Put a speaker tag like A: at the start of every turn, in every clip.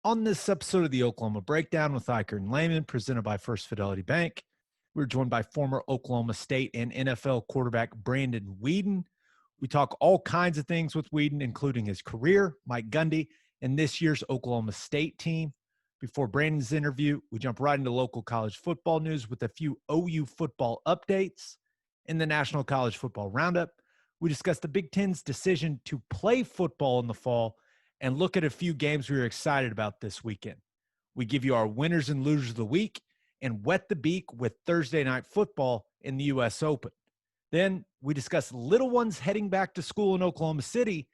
A: On this episode of the Oklahoma Breakdown with Ikard and Lehman, presented by First Fidelity Bank, we're joined by former Oklahoma State and NFL quarterback Brandon Weeden. We talk all kinds of things with Weeden, including his career, Mike Gundy, and this year's Oklahoma State team. Before Brandon's interview, we jump right into local college football news with a few OU football updates. In the National College Football Roundup, we discuss the Big Ten's decision to play football in the fall and look at a few games we were excited about this weekend. We give you our winners and losers of the week and wet the beak with Thursday night football in the U.S. Open. Then we discuss little ones heading back to school in Oklahoma City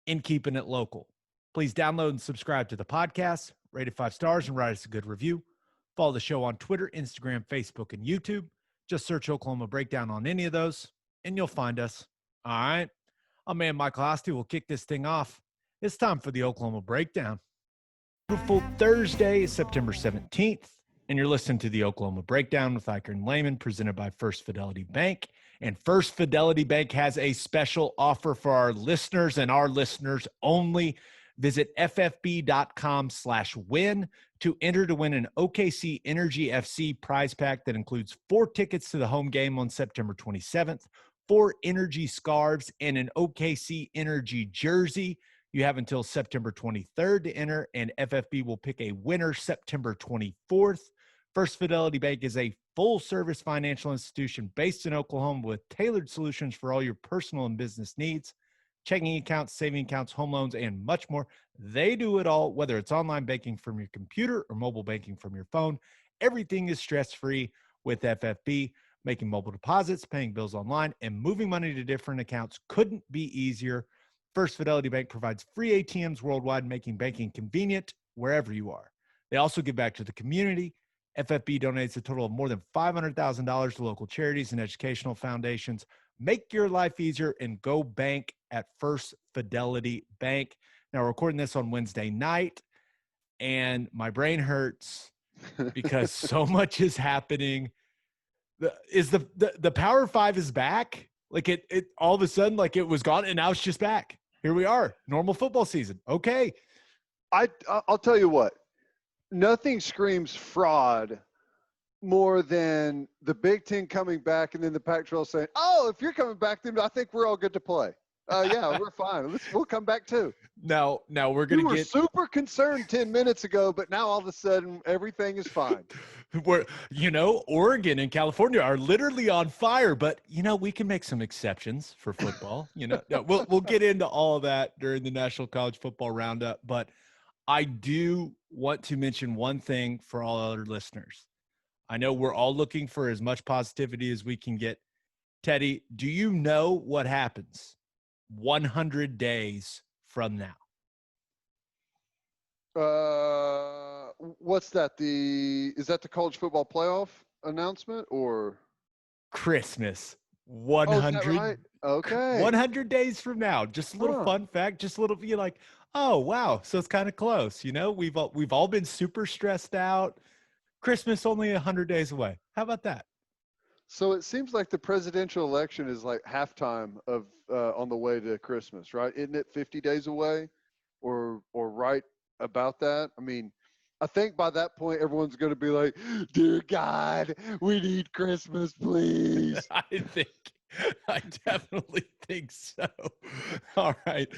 A: and keeping it local. Please download and subscribe to the podcast, rate it 5 stars, and write us a good review. Follow the show on Twitter, Instagram, Facebook, and YouTube. Just search Oklahoma Breakdown on any of those, and you'll find us. All right. I'm man Michael Hosty. We'll kick this thing off. It's time for the Oklahoma Breakdown. Beautiful Thursday, September 17th, and you're listening to the Oklahoma Breakdown with Ikard and Lehman, presented by First Fidelity Bank. And First Fidelity Bank has a special offer for our listeners and our listeners only. Visit ffb.com/win to enter to win an OKC Energy FC prize pack that includes 4 tickets to the home game on September 27th, 4 Energy scarves, and an OKC Energy jersey. You have until September 23rd to enter, and FFB will pick a winner September 24th. First Fidelity Bank is a full-service financial institution based in Oklahoma with tailored solutions for all your personal and business needs. Checking accounts, saving accounts, home loans, and much more. They do it all, whether it's online banking from your computer or mobile banking from your phone. Everything is stress-free with FFB. Making mobile deposits, paying bills online, and moving money to different accounts couldn't be easier. First Fidelity Bank provides free ATMs worldwide, making banking convenient wherever you are. They also give back to the community. FFB donates a total of more than $500,000 to local charities and educational foundations. Make your life easier and go bank at First Fidelity Bank. Now, we're recording this on Wednesday night, and my brain hurts because so much is happening. The Power 5 is back. Like it all of a sudden, like it was gone, and now it's just back. Here we are, normal football season. Okay.
B: I'll tell you what, nothing screams fraud more than the Big Ten coming back and then the Pac-12 saying, "Oh, if you're coming back, then I think we're all good to play." Yeah, we're fine. We'll come back too.
A: Now we're gonna
B: get super concerned 10 minutes ago, but now all of a sudden everything is fine.
A: Oregon and California are literally on fire, but we can make some exceptions for football. We'll get into all of that during the National College Football Roundup, but I do want to mention one thing for all other listeners. I know we're all looking for as much positivity as we can get. Teddy, do you know what happens 100 days from now?
B: What's that? Is that the college football playoff announcement or
A: Christmas? 100.
B: Oh, is that right? Okay.
A: 100 days from now. Just a little fun fact. Just a little, you're like, oh wow. So it's kind of close. We've all been super stressed out. Christmas only 100 days away. How about that?
B: So it seems like the presidential election is like halftime of on the way to Christmas, right? Isn't it 50 days away, or right about that? I mean, I think by that point everyone's going to be like, "Dear God, we need Christmas, please."
A: I definitely think so. All right,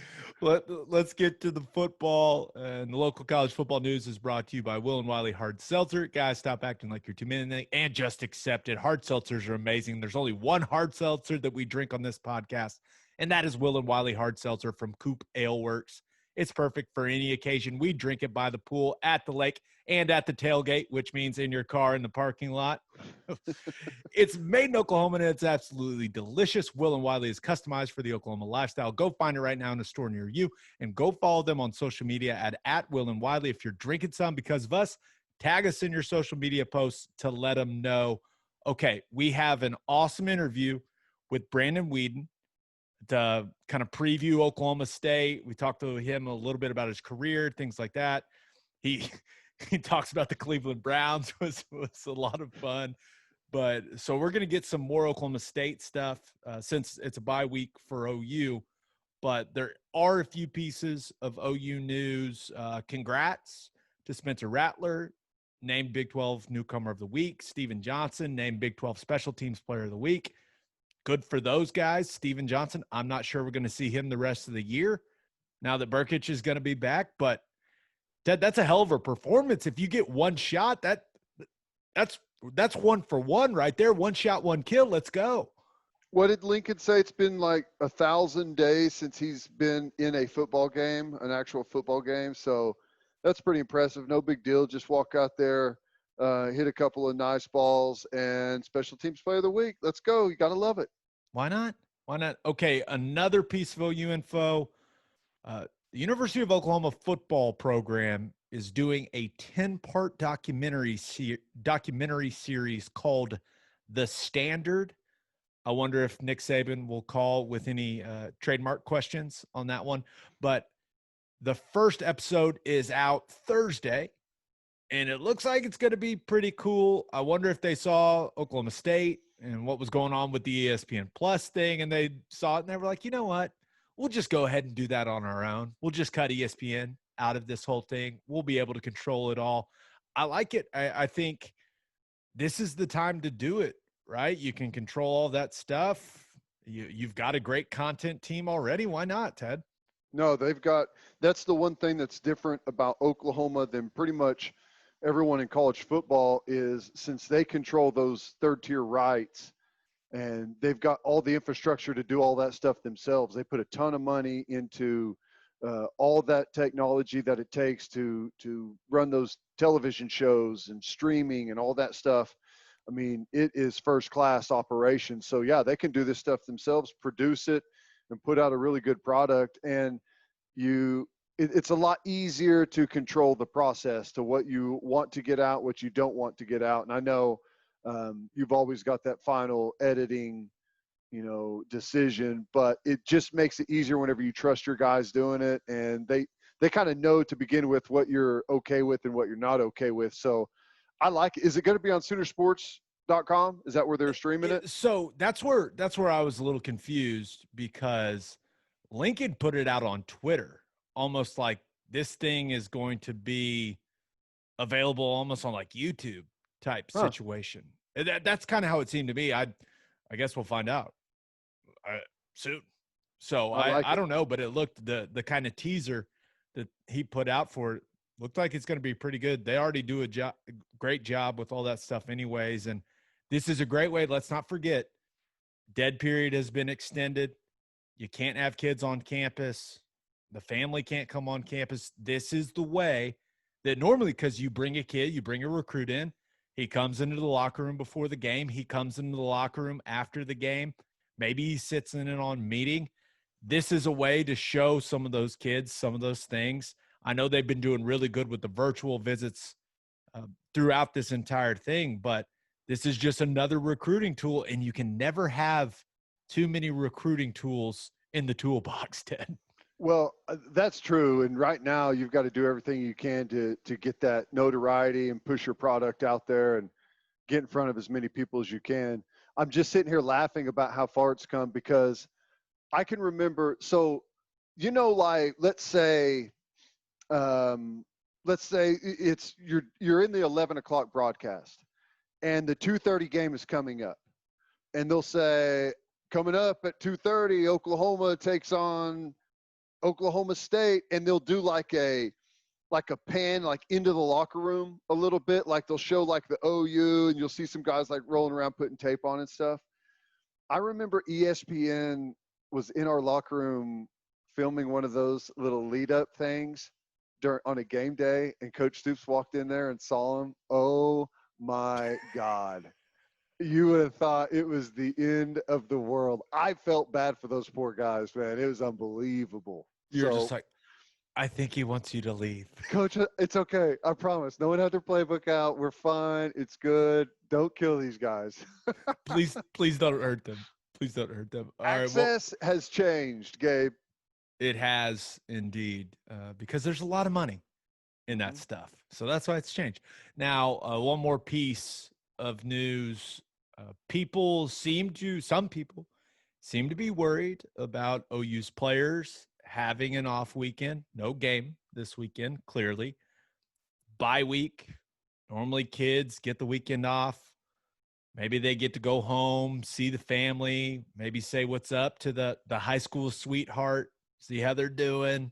A: let's get to the football. And the local college football news is brought to you by Will and Wiley Hard Seltzer. Guys, stop acting like you're 2 minutes and just accept it. Hard seltzers are amazing. There's only one hard seltzer that we drink on this podcast, and that is Will and Wiley Hard Seltzer from Coop Ale Works. It's perfect for any occasion. We drink it by the pool, at the lake, and at the tailgate, which means in your car in the parking lot. It's made in Oklahoma, and it's absolutely delicious. Will and Wiley is customized for the Oklahoma lifestyle. Go find it right now in a store near you, and go follow them on social media at Will and Wiley. If you're drinking some because of us, tag us in your social media posts to let them know. Okay, we have an awesome interview with Brandon Weeden to kind of preview Oklahoma State. We talked to him a little bit about his career, things like that. He talks about the Cleveland Browns. was a lot of fun. But so we're going to get some more Oklahoma State stuff since it's a bye week for OU. But there are a few pieces of OU news. Congrats to Spencer Rattler, named Big 12 Newcomer of the Week. Steven Johnson, named Big 12 Special Teams Player of the Week. Good for those guys. Steven Johnson, I'm not sure we're going to see him the rest of the year now that Burkich is going to be back, but Ted, that's a hell of a performance. If you get one shot, that's 1-for-1 right there. One shot, one kill. Let's go.
B: What did Lincoln say? It's been like 1,000 days since he's been in a football game, an actual football game. So that's pretty impressive. No big deal. Just walk out there, hit a couple of nice balls, and Special Teams Player of the Week. Let's go. You got to love it.
A: Why not? Why not? Okay, another piece of OU info. The University of Oklahoma football program is doing a 10-part documentary series called The Standard. I wonder if Nick Saban will call with any trademark questions on that one. But the first episode is out Thursday, and it looks like it's going to be pretty cool. I wonder if they saw Oklahoma State and what was going on with the ESPN Plus thing, and they saw it, and they were like, you know what? We'll just go ahead and do that on our own. We'll just cut ESPN out of this whole thing. We'll be able to control it all. I like it. I think this is the time to do it. Right? You can control all that stuff. You've got a great content team already. Why not, Ted?
B: No, that's the one thing that's different about Oklahoma than pretty much everyone in college football is since they control those third-tier rights and they've got all the infrastructure to do all that stuff themselves. They put a ton of money into all that technology that it takes to run those television shows and streaming and all that stuff. I mean, it is first-class operation. So, yeah, they can do this stuff themselves, produce it, and put out a really good product. And it's a lot easier to control the process to what you want to get out, what you don't want to get out. And I know you've always got that final editing, decision, but it just makes it easier whenever you trust your guys doing it. And they kind of know to begin with what you're okay with and what you're not okay with. So, I like it. Is it going to be on Soonersports.com? Is that where they're streaming it?
A: So that's where I was a little confused because Lincoln put it out on Twitter, almost like this thing is going to be available almost on like YouTube type situation. That's kind of how it seemed to me. I guess we'll find out soon. So I don't know, but it looked the kind of teaser that he put out for it looked like it's going to be pretty good. They already do a great job with all that stuff anyways. And this is a great way. Let's not forget, dead period has been extended. You can't have kids on campus. The family can't come on campus. This is the way that normally, because you bring a kid, you bring a recruit in, he comes into the locker room before the game. He comes into the locker room after the game. Maybe he sits in on meeting. This is a way to show some of those kids some of those things. I know they've been doing really good with the virtual visits throughout this entire thing, but this is just another recruiting tool, and you can never have too many recruiting tools in the toolbox, Ted.
B: Well, that's true. And right now you've got to do everything you can to get that notoriety and push your product out there and get in front of as many people as you can. I'm just sitting here laughing about how far it's come because I can remember. So, like, let's say it's you're in the 11 o'clock broadcast and the 2:30 game is coming up, and they'll say coming up at 2:30 Oklahoma takes on Oklahoma State, and they'll do like a pan like into the locker room a little bit, like they'll show like the OU, and you'll see some guys like rolling around putting tape on and stuff. I remember ESPN was in our locker room filming one of those little lead up things on a game day, and Coach Stoops walked in there and saw him. Oh my God. You would have thought it was the end of the world. I felt bad for those poor guys, man. It was unbelievable.
A: You're just like, I think he wants you to leave.
B: Coach, it's okay. I promise. No one had their playbook out. We're fine. It's good. Don't kill these guys.
A: Please don't hurt them. Please don't hurt them. All
B: Access has changed, Gabe.
A: It has indeed, because there's a lot of money in that stuff. So that's why it's changed. Now, one more piece of news. Some people seem to be worried about OU's players having an off weekend. No game this weekend, clearly. bye week. Normally kids get the weekend off. Maybe they get to go home, see the family, maybe say what's up to the high school sweetheart, see how they're doing.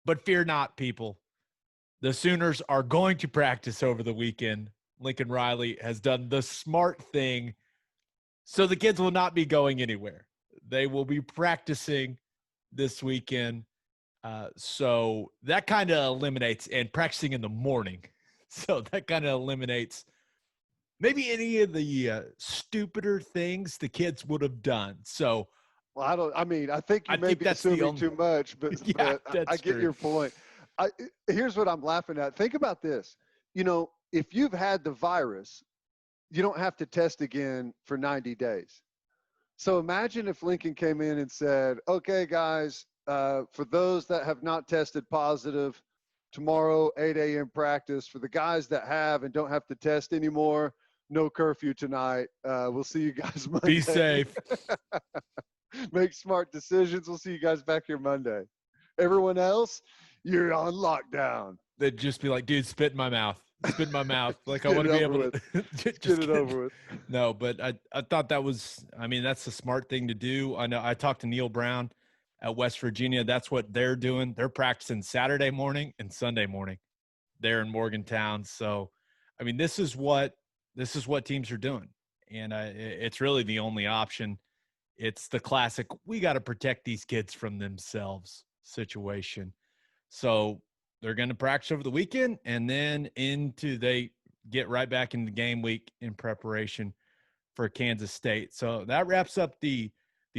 A: But fear not, people. The Sooners are going to practice over the weekend. Lincoln Riley has done the smart thing. So the kids will not be going anywhere. They will be practicing this weekend. So that kind of eliminates, and practicing in the morning. So that kind of eliminates maybe any of the stupider things the kids would have done. So,
B: Well, I think you
A: I
B: may
A: think
B: be
A: that's the
B: assuming
A: only.
B: too much, but
A: Yeah,
B: I
A: that's
B: get
A: true.
B: your point. I, Here's what I'm laughing at. Think about this. If you've had the virus, you don't have to test again for 90 days. So imagine if Lincoln came in and said, okay, guys, for those that have not tested positive, tomorrow, 8 a.m. practice. For the guys that have and don't have to test anymore, no curfew tonight. We'll see you guys
A: Be
B: Monday.
A: safe.
B: Make smart decisions. We'll see you guys back here Monday. Everyone else, you're on lockdown.
A: They'd just be like, dude, spit in my mouth. Spit in my mouth. Like, I
B: Get
A: want
B: it
A: to be
B: over
A: able
B: with.
A: to
B: Just
A: just
B: get it over with.
A: No, but I thought that was, that's a smart thing to do. I know I talked to Neil Brown at West Virginia. That's what they're doing. They're practicing Saturday morning and Sunday morning there in Morgantown. So, this is what teams are doing. And it's really the only option. It's the classic, we got to protect these kids from themselves situation. So they're going to practice over the weekend, and then they get right back into game week in preparation for Kansas State. So that wraps up the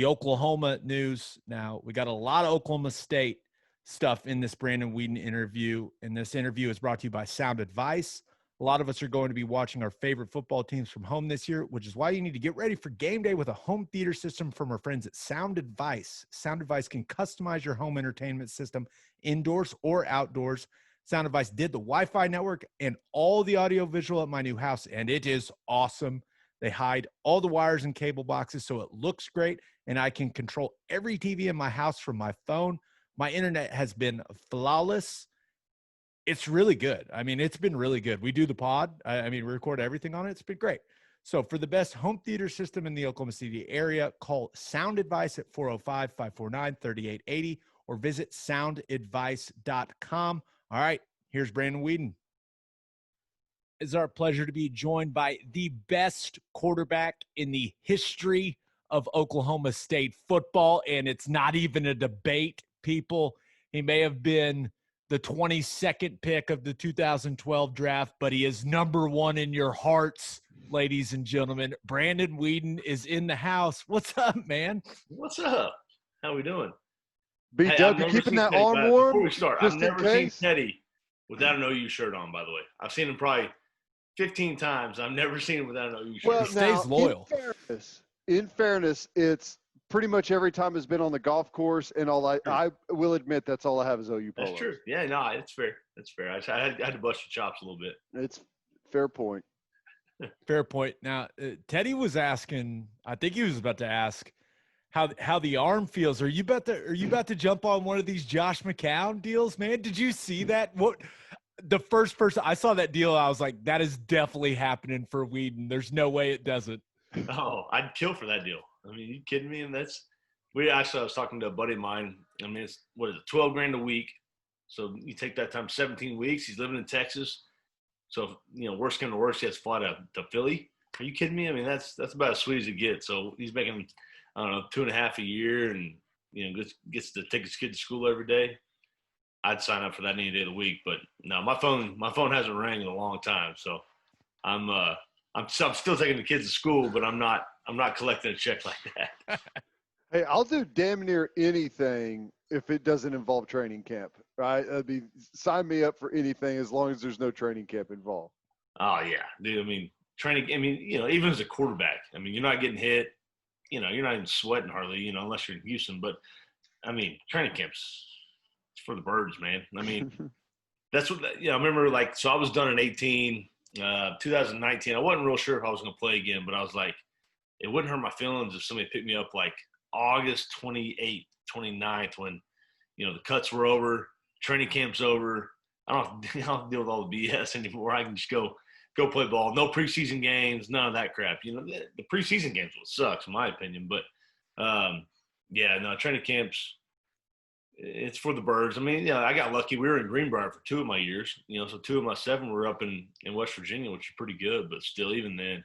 A: Oklahoma news. Now we got a lot of Oklahoma State stuff in this Brandon Weeden interview, and this interview is brought to you by Sound Advice. A lot of us are going to be watching our favorite football teams from home this year, which is why you need to get ready for game day with a home theater system from our friends at Sound Advice. Sound Advice can customize your home entertainment system indoors or outdoors. Sound Advice did the Wi-Fi network and all the audio visual at my new house, and it is awesome. They hide all the wires and cable boxes so it looks great, and I can control every TV in my house from my phone. My internet has been flawless. It's really good. It's been really good. We do the pod. We record everything on it. It's been great. So for the best home theater system in the Oklahoma City area, call Sound Advice at 405-549-3880 or visit soundadvice.com. All right, here's Brandon Weeden. It's our pleasure to be joined by the best quarterback in the history of Oklahoma State football, and it's not even a debate, people. He may have been the 22nd pick of the 2012 draft, but he is number one in your hearts, ladies and gentlemen. Brandon Weeden is in the house. What's up, man?
C: What's up? How we doing?
B: BW, keeping that
C: Teddy,
B: arm warm?
C: before we start,
B: Just
C: I've
B: in
C: never
B: case?
C: seen Teddy without an OU shirt on, by the way. I've seen him probably 15 times. I've never seen him without an OU shirt
B: Well,
C: on.
A: He stays loyal.
B: In fairness, it's pretty much every time it's been on the golf course, and I will admit that's all I have is OU polos.
C: That's true. Yeah, no, it's fair. That's fair. I had to bust your chops a little bit.
B: It's fair point.
A: Fair point. Now, Teddy was asking, I think he was about to ask how the arm feels. Are you about to jump on one of these Josh McCown deals, man? Did you see that? What the first person I saw that deal, I was like, that is definitely happening for Weeden. There's no way it doesn't.
C: Oh, I'd kill for that deal. You kidding me? And I was talking to a buddy of mine. It's 12 grand a week. So you take that time 17 weeks. He's living in Texas. So, worst come to worst, he has to fly to Philly. Are you kidding me? That's about as sweet as it gets. So he's making, I don't know, $2.5 a year and, gets to take his kid to school every day. I'd sign up for that any day of the week. But no, my phone hasn't rang in a long time. So I'm still taking the kids to school, but I'm not collecting a check like that.
B: Hey, I'll do damn near anything if it doesn't involve training camp, right? Sign me up for anything as long as there's no training camp involved.
C: Oh yeah, dude. Training. Even as a quarterback, you're not getting hit. You're not even sweating hardly. Unless you're in Houston. But training camps it's for the birds, man. That's what. I remember. So I was done in 2019. I wasn't real sure if I was going to play again, but I was like, it wouldn't hurt my feelings if somebody picked me up August 28th, 29th, when, the cuts were over, training camp's over, I don't deal with all the BS anymore. I can just go play ball. No preseason games, none of that crap. You know, the preseason games what sucks in my opinion. But yeah, no, training camps, it's for the birds. I mean, yeah, I got lucky. We were in Greenbrier for 2 of my years. You know, so 2 of my 7 were up in West Virginia, which is pretty good. But still, even then,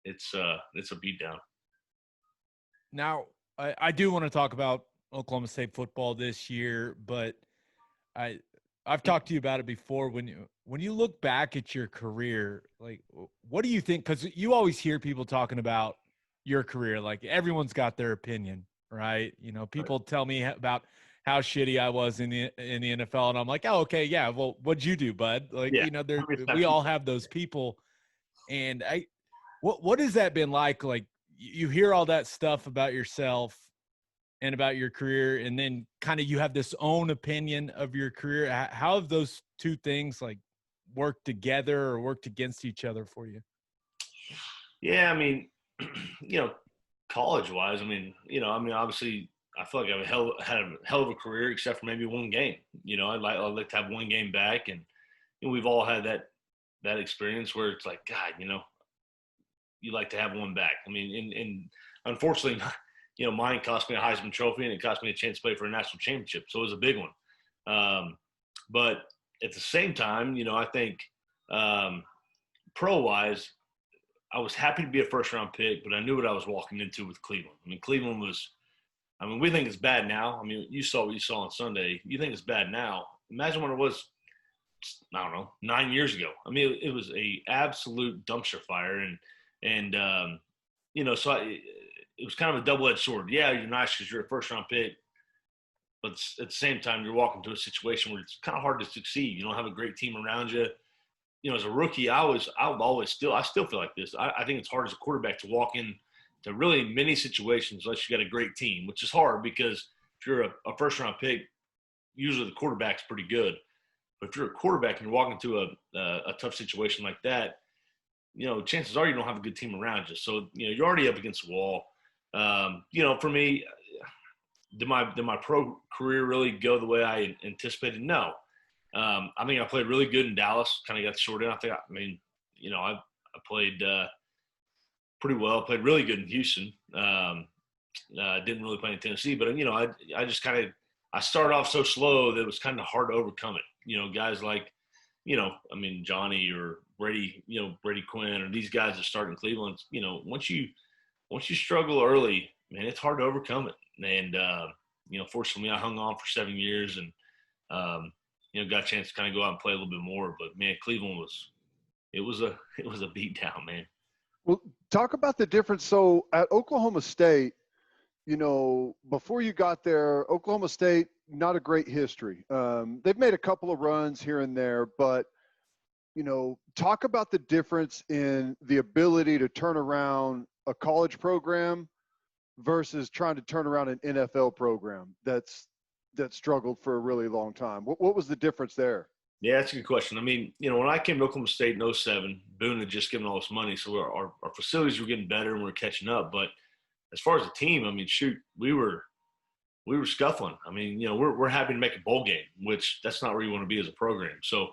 C: it's a beatdown.
A: Now, I do want to talk about Oklahoma State football this year, but I've talked to you about it before. When you look back at your career, like, what do you think? Because you always hear people talking about your career, like everyone's got their opinion, right? You know, people tell me about how shitty I was in the NFL, and I'm like, oh, okay, yeah. Well, what'd you do, bud? Like,
C: Yeah.
A: you know, we all have those people, and what has that been like? Like, you hear all that stuff about yourself and about your career, and then kind of you have this own opinion of your career. How have those two things like worked together or worked against each other for you?
C: Yeah, I mean, you know, college wise, I mean, obviously, I feel like I've had a hell of a career, except for maybe one game. You know, I'd like to have one game back, and you know, we've all had that experience where it's like, God, you know, you like to have one back. I mean, and unfortunately, you know, mine cost me a Heisman Trophy, and it cost me a chance to play for a national championship, so it was a big one. But at the same time, you know, I think pro wise, I was happy to be a first round pick, but I knew what I was walking into with Cleveland. I mean, Cleveland was, I mean, we think it's bad now. I mean, you saw what you saw on Sunday. You think it's bad now. Imagine what it was, I don't know, 9 years ago. I mean, it was a absolute dumpster fire. And you know, so it was kind of a double-edged sword. Yeah, you're nice because you're a first round pick, but at the same time, you're walking to a situation where it's kind of hard to succeed. You don't have a great team around you. You know, as a rookie, I still feel like this. I think it's hard as a quarterback to walk in to really many situations unless you got a great team, which is hard because if you're a first round pick, usually the quarterback's pretty good. But if you're a quarterback and you're walking to a tough situation like that, you know, chances are you don't have a good team around you. So, you know, you're already up against the wall. You know, for me, did my pro career really go the way I anticipated? No. I mean, I played really good in Dallas. Kind of got the short end. I mean, you know, I played pretty well. Played really good in Houston. Didn't really play in Tennessee, but you know, I just kind of I started off so slow that it was kind of hard to overcome it. You know, guys like, you know, I mean, Johnny or Brady, you know, Brady Quinn or these guys that start in Cleveland. You know, once you struggle early, man, it's hard to overcome it. And you know, fortunately, I hung on for 7 years and you know, got a chance to kind of go out and play a little bit more. But man, Cleveland was a beat down, man.
B: Well, talk about the difference. So at Oklahoma State, you know, before you got there, Oklahoma State, not a great history. They've made a couple of runs here and there, but, you know, talk about the difference in the ability to turn around a college program versus trying to turn around an NFL program that struggled for a really long time. What was the difference there?
C: Yeah, that's a good question. I mean, you know, when I came to Oklahoma State in 07, Boone had just given all this money, so our facilities were getting better and we were catching up. But as far as the team, I mean, shoot, we were scuffling. I mean, you know, we're happy to make a bowl game, which that's not where you want to be as a program. So,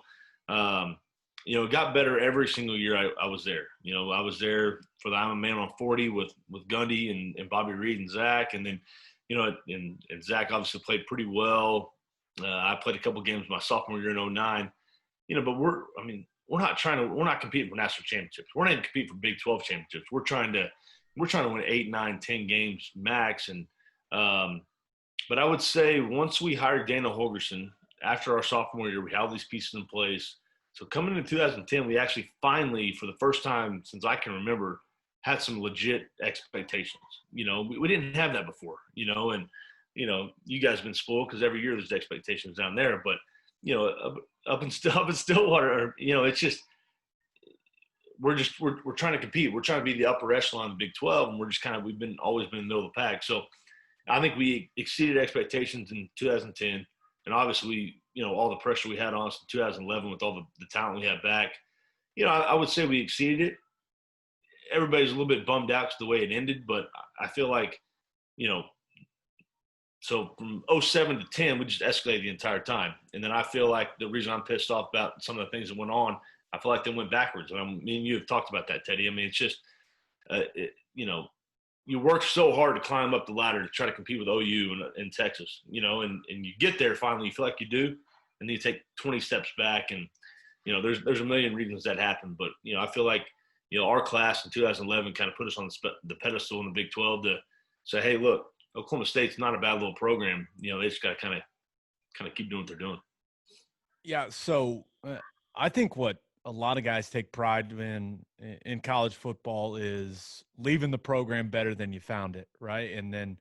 C: you know, it got better every single year I was there. You know, I was there for the I'm a Man on 40 with Gundy and Bobby Reed and Zach. And then, you know, and Zach obviously played pretty well. I played a couple games my sophomore year in 09. You know, but we're not competing for national championships. We're not even competing for Big 12 championships. We're trying to win 8, 9, 10 games max. And but I would say once we hired Dana Holgerson after our sophomore year, we had all these pieces in place. So coming into 2010, we actually finally, for the first time since I can remember, had some legit expectations. You know, we didn't have that before, you know, and, you know, you guys have been spoiled because every year there's expectations down there. But, you know, up in Stillwater, you know, it's just we're trying to compete. We're trying to be the upper echelon of the Big 12, and we're just kind of always been in the middle of the pack. So I think we exceeded expectations in 2010, and obviously, you know, all the pressure we had on us in 2011 with all the talent we had back. You know, I would say we exceeded it. Everybody's a little bit bummed out because the way it ended, but I feel like, you know, So from 07 to 10, we just escalated the entire time. And then I feel like the reason I'm pissed off about some of the things that went on, I feel like they went backwards. And me and you have talked about that, Teddy. I mean, it's just, you work so hard to climb up the ladder to try to compete with OU in Texas, and you get there finally, you feel like you do, and then you take 20 steps back. And, there's a million reasons that happen. But, I feel like, our class in 2011 kind of put us on the pedestal in the Big 12 to say, hey, look, Oklahoma State's not a bad little program. They just got to kind of keep doing what they're doing.
A: Yeah. So I think what a lot of guys take pride in college football is leaving the program better than you found it. Right. And then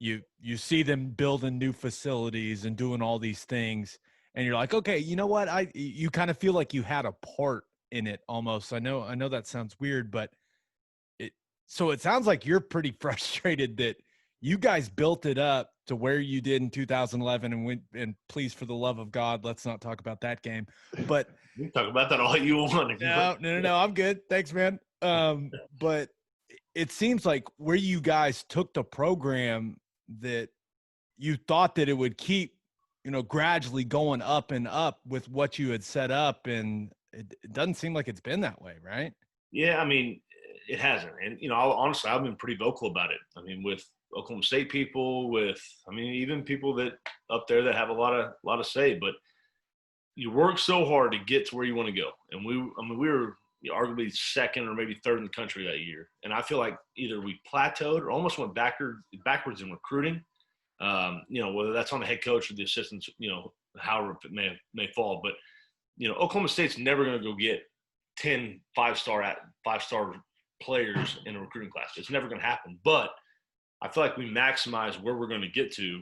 A: you see them building new facilities and doing all these things. And you're like, okay, you know what? You kind of feel like you had a part in it almost. I know that sounds weird, but so it sounds like you're pretty frustrated that you guys built it up to where you did in 2011 and please, for the love of God, let's not talk about that game. But
C: you can talk about that all you want.
A: No, I'm good. Thanks, man. But it seems like where you guys took the program that you thought that it would keep, gradually going up and up with what you had set up. And it doesn't seem like it's been that way, right?
C: Yeah, I mean, it hasn't. And, honestly, I've been pretty vocal about it. I mean, with Oklahoma State people, even people that up there that have a lot of say, but you work so hard to get to where you want to go. And we were arguably second or maybe third in the country that year. And I feel like either we plateaued or almost went backwards in recruiting. Whether that's on the head coach or the assistants, however it may fall. But, Oklahoma State's never going to go get 10 five-star players in a recruiting class. It's never going to happen. But I feel like we maximize where we're going to get to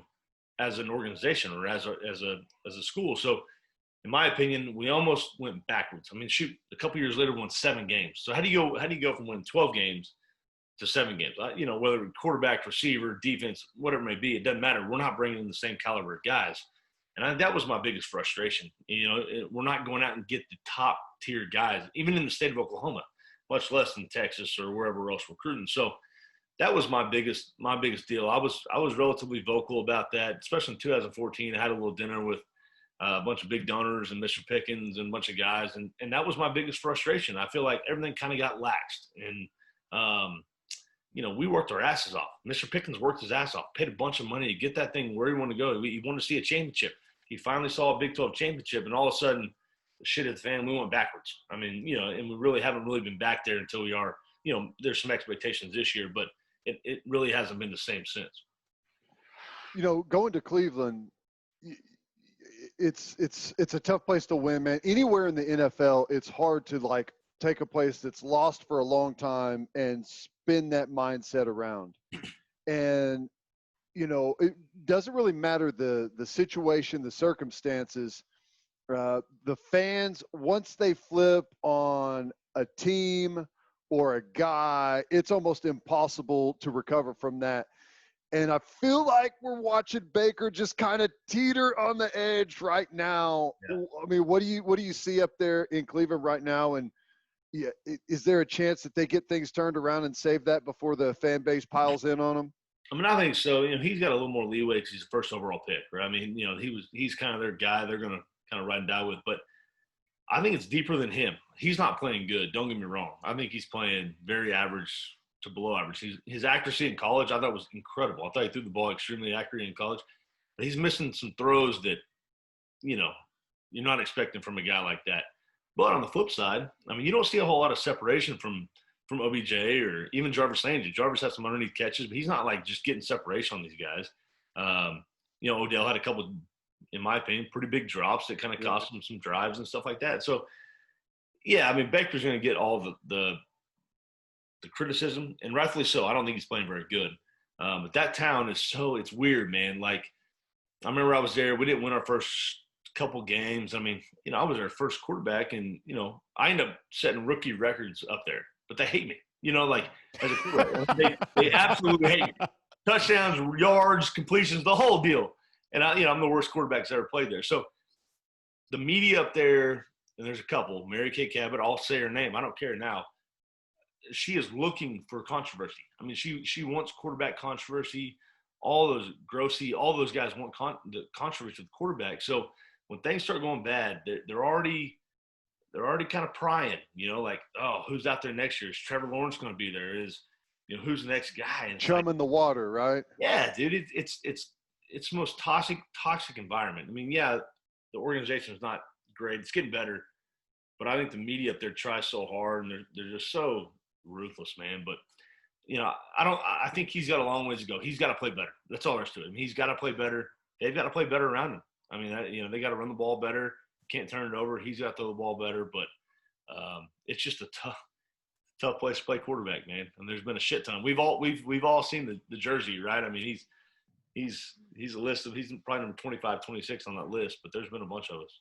C: as an organization or as a school. So, in my opinion, we almost went backwards. I mean, shoot, a couple years later, we won 7 games. So how do you go from winning 12 games to 7 games? Whether quarterback, receiver, defense, whatever it may be, it doesn't matter. We're not bringing in the same caliber of guys. And that was my biggest frustration. We're not going out and get the top tier guys, even in the state of Oklahoma, much less in Texas or wherever else recruiting. So that was my biggest deal. I was relatively vocal about that, especially in 2014. I had a little dinner with a bunch of big donors and Mr. Pickens and a bunch of guys. And that was my biggest frustration. I feel like everything kind of got laxed. And, we worked our asses off. Mr. Pickens worked his ass off, paid a bunch of money to get that thing where he wanted to go. He wanted to see a championship. He finally saw a Big 12 championship, and all of a sudden, the shit hit the fan. We went backwards. I mean, and we really haven't been back there until we are, there's some expectations this year, but it really hasn't been the same since.
B: Going to Cleveland, it's a tough place to win, man. Anywhere in the NFL, it's hard to take a place that's lost for a long time and spin that mindset around. And it doesn't really matter the situation, the circumstances. The fans, once they flip on a team or a guy, it's almost impossible to recover from that. And I feel like we're watching Baker just kind of teeter on the edge right now. Yeah. I mean, what do you see up there in Cleveland right now? And yeah, is there a chance that they get things turned around and save that before the fan base piles in on them?
C: I mean, I think so. He's got a little more leeway because he's the first overall pick, right? I mean, he's kind of their guy they're going to kind of ride and die with. But I think it's deeper than him. He's not playing good. Don't get me wrong. I think he's playing very average to below average. His accuracy in college I thought was incredible. I thought he threw the ball extremely accurately in college. But he's missing some throws that, you're not expecting from a guy like that. But on the flip side, I mean, you don't see a whole lot of separation from OBJ or even Jarvis Landry. Jarvis has some underneath catches, but he's not just getting separation on these guys. Odell had a couple, in my opinion, pretty big drops that kind of cost him some drives and stuff like that. So, yeah, I mean, Baker's going to get all the criticism, and rightfully so. I don't think he's playing very good. But that town it's weird, man. I remember I was there. We didn't win our first couple games. I mean, I was our first quarterback, and, I ended up setting rookie records up there. But they hate me, as a quarterback. They absolutely hate me. Touchdowns, yards, completions, the whole deal. And, I'm the worst quarterback that's ever played there. So the media up there, and there's a couple, Mary Kay Cabot, I'll say her name. I don't care now. She is looking for controversy. I mean, she wants quarterback controversy. all those Grossi, all those guys want the controversy with the quarterback. So when things start going bad, they're already kind of prying, like, oh, who's out there next year? Is Trevor Lawrence going to be there? Who's the next guy? And
B: Chum in the water, right?
C: Yeah, dude, it's the most toxic environment. I mean, yeah, the organization is not great. It's getting better, but I think the media up there tries so hard, and they're just so ruthless, man. But I think he's got a long ways to go. He's got to play better. That's all there is to it. I mean, he's got to play better. They've got to play better around him. I mean, they got to run the ball better. Can't turn it over. He's got to throw the ball better. But it's just a tough place to play quarterback, man. And there's been a shit ton. We've all seen the jersey, right? I mean, he's a list of, he's probably number 25, 26 on that list. But there's been a bunch of us.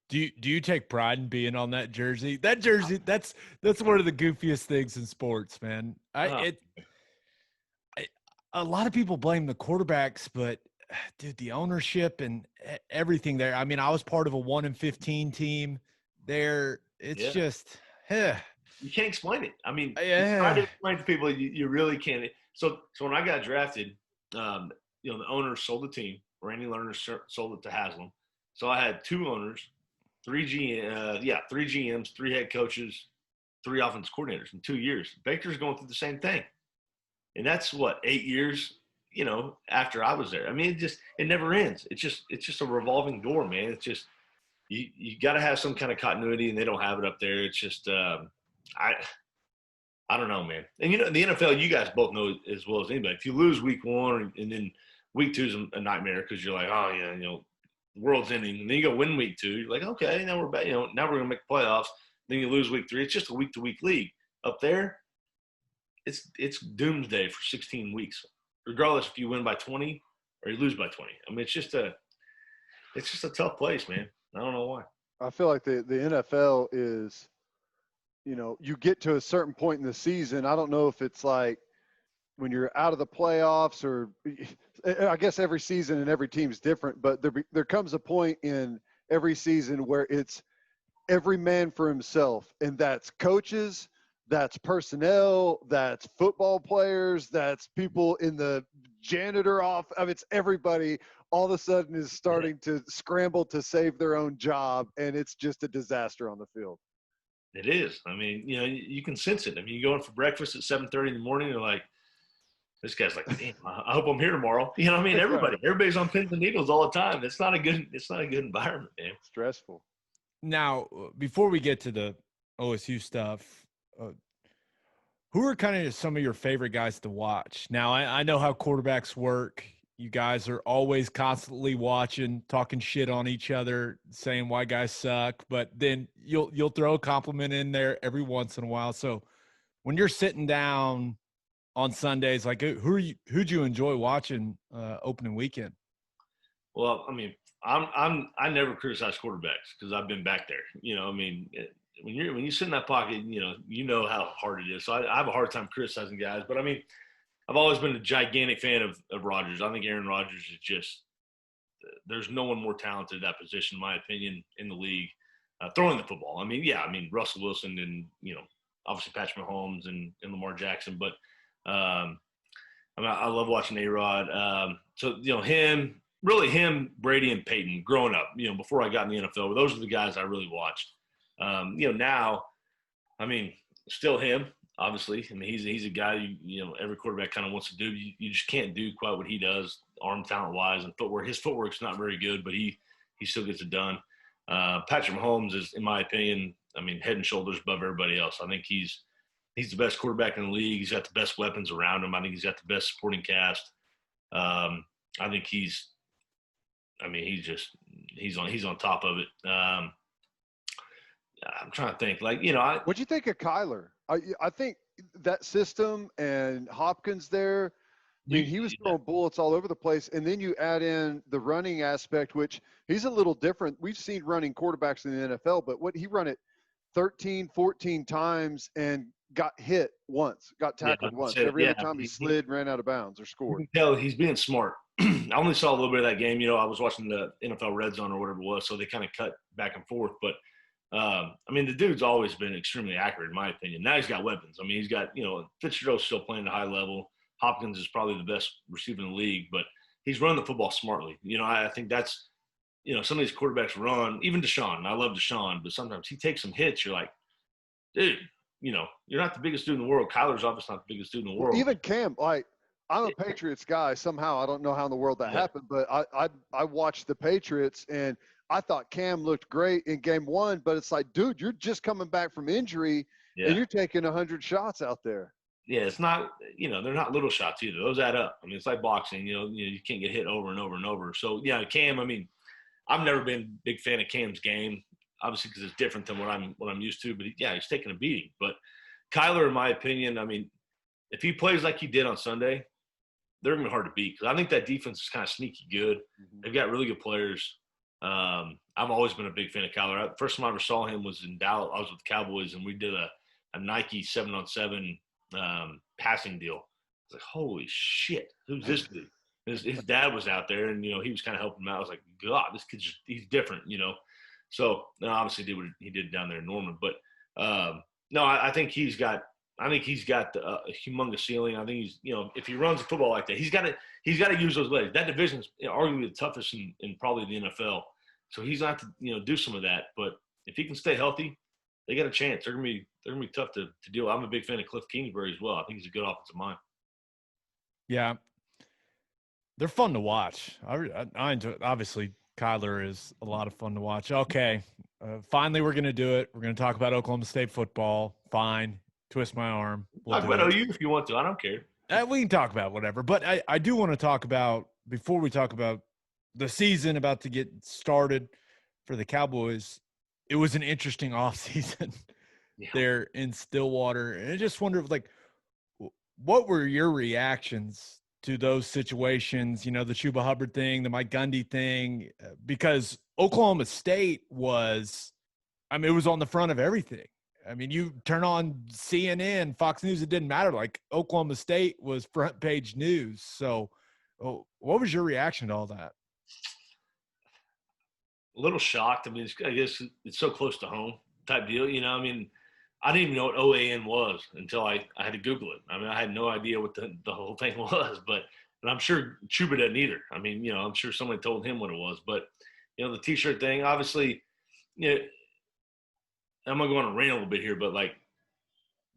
A: Do you take pride in being on that jersey? That jersey, that's one of the goofiest things in sports, man. A lot of people blame the quarterbacks, but dude, the ownership and everything there. I mean, I was part of a 1-15 team there. It's just,
C: you can't explain it. I mean,
A: yeah.
C: Try to explain to people, you really can't. So when I got drafted, the owner sold the team. Randy Lerner sold it to Haslam. So I had two owners, three GMs, three head coaches, three offense coordinators in 2 years. Baker's going through the same thing. And that's 8 years, after I was there. I mean, it never ends. It's just a revolving door, man. It's just, you got to have some kind of continuity, and they don't have it up there. It's just, I don't know, man. And the NFL, you guys both know as well as anybody. If you lose week 1 and then week 2 is a nightmare because you're like, oh yeah, the world's ending. And then you go win week 2, you're like, okay, now we're back. Now we're gonna make the playoffs. Then you lose week 3. It's just a week-to-week league. Up there, it's doomsday for 16 weeks, regardless if you win by 20 or you lose by 20. I mean, it's just a tough place, man. I don't know why.
B: I feel like the NFL is, you get to a certain point in the season. I don't know if it's like when you're out of the playoffs, or I guess every season and every team's different, but there comes a point in every season where it's every man for himself, and that's coaches, that's personnel, that's football players, that's people in the janitor off. I mean, it's everybody all of a sudden is starting to scramble to save their own job, and it's just a disaster on the field.
C: It is. I mean, you can sense it. I mean, you go in for breakfast at 7:30 in the morning, you're like, this guy's like, damn, I hope I'm here tomorrow. I mean, everybody's on pins and needles all the time. It's not a good environment, man.
B: Stressful.
A: Now, before we get to the OSU stuff, who are kind of some of your favorite guys to watch? Now, I know how quarterbacks work. You guys are always constantly watching, talking shit on each other, saying why guys suck, but then you'll throw a compliment in there every once in a while. So when you're sitting down on Sundays, like who'd you enjoy watching opening weekend?
C: Well, I mean, I never criticize quarterbacks because I've been back there. I mean, when you sit in that pocket, you know how hard it is. So I have a hard time criticizing guys, but I mean, I've always been a gigantic fan of Rodgers. I think Aaron Rodgers is just – there's no one more talented at that position, in my opinion, in the league, throwing the football. I mean, Russell Wilson and, obviously Patrick Mahomes and Lamar Jackson. But I love watching A-Rod. So, him, Brady, and Peyton growing up, before I got in the NFL, those are the guys I really watched. Now, I mean, still him. Obviously, I mean, he's a guy every quarterback kind of wants to do. You just can't do quite what he does, arm talent wise and footwork. His footwork's not very good, but he still gets it done. Patrick Mahomes is, in my opinion, I mean, head and shoulders above everybody else. I think he's the best quarterback in the league. He's got the best weapons around him. I think he's got the best supporting cast. I think he's on top of it. I'm trying to think, what'd
B: you think of Kyler? I think that system and Hopkins there, I mean, he was throwing bullets all over the place. And then you add in the running aspect, which he's a little different. We've seen running quarterbacks in the NFL, but he run it 13, 14 times and got hit once, got tackled once. Every other time he slid, ran out of bounds or scored.
C: You can tell he's being smart. I only saw a little bit of that game. I was watching the NFL Red Zone or whatever it was, so they kind of cut back and forth. But I mean, the dude's always been extremely accurate, in my opinion. Now he's got weapons. I mean, he's got, Fitzgerald's still playing at a high level. Hopkins is probably the best receiver in the league, but he's running the football smartly. I think that's, some of these quarterbacks run, even Deshaun, and I love Deshaun, but sometimes he takes some hits. You're like, dude, you're not the biggest dude in the world. Kyler's obviously not the biggest dude in the world.
B: Even Cam, I'm a Patriots guy. Somehow, I don't know how in the world that happened, but I watched the Patriots, and I thought Cam looked great in game one, but it's like, dude, you're just coming back from injury, and you're taking 100 shots out there.
C: Yeah, it's not, they're not little shots either. Those add up. I mean, it's like boxing, you can't get hit over and over and over. So, yeah, Cam, I mean, I've never been a big fan of Cam's game, obviously because it's different than what I'm used to. But, he's taking a beating. But Kyler, in my opinion, I mean, if he plays like he did on Sunday, they're going to be hard to beat because I think that defense is kind of sneaky good. Mm-hmm. They've got really good players. I've always been a big fan of Kyler. First time I ever saw him was in Dallas. I was with the Cowboys, and we did a Nike 7-on-7 passing deal. I was like, holy shit, who's this dude? His dad was out there, and he was kind of helping him out. I was like, God, this kid's he's different, So obviously did what he did down there in Norman, but no, I think he's got a humongous ceiling. I think he's if he runs the football like that, he's got to use those legs. That division is arguably the toughest in probably the NFL. So he's going to have to do some of that. But if he can stay healthy, they got a chance. They're gonna be tough to deal with. I'm a big fan of Cliff Kingsbury as well. I think he's a good offensive mind.
A: Yeah, they're fun to watch. I enjoy. Obviously, Kyler is a lot of fun to watch. Okay, finally we're gonna do it. We're gonna talk about Oklahoma State football. Fine, twist my arm.
C: Talk about OU if you want to. I don't care.
A: We can talk about whatever, but I do want to talk about, before we talk about the season about to get started for the Cowboys. It was an interesting offseason there in Stillwater. And I just wonder, what were your reactions to those situations? The Chuba Hubbard thing, the Mike Gundy thing, because Oklahoma State was on the front of everything. I mean, you turn on CNN, Fox News, it didn't matter. Like, Oklahoma State was front page news. So what was your reaction to all that?
C: A little shocked. I mean, I guess it's so close to home type deal. I mean, I didn't even know what OAN was until I had to Google it. I mean, I had no idea what the whole thing was, but I'm sure Chuba doesn't either. I mean, I'm sure somebody told him what it was. But, the T-shirt thing, obviously, I'm going to go on a rant a little bit here, but,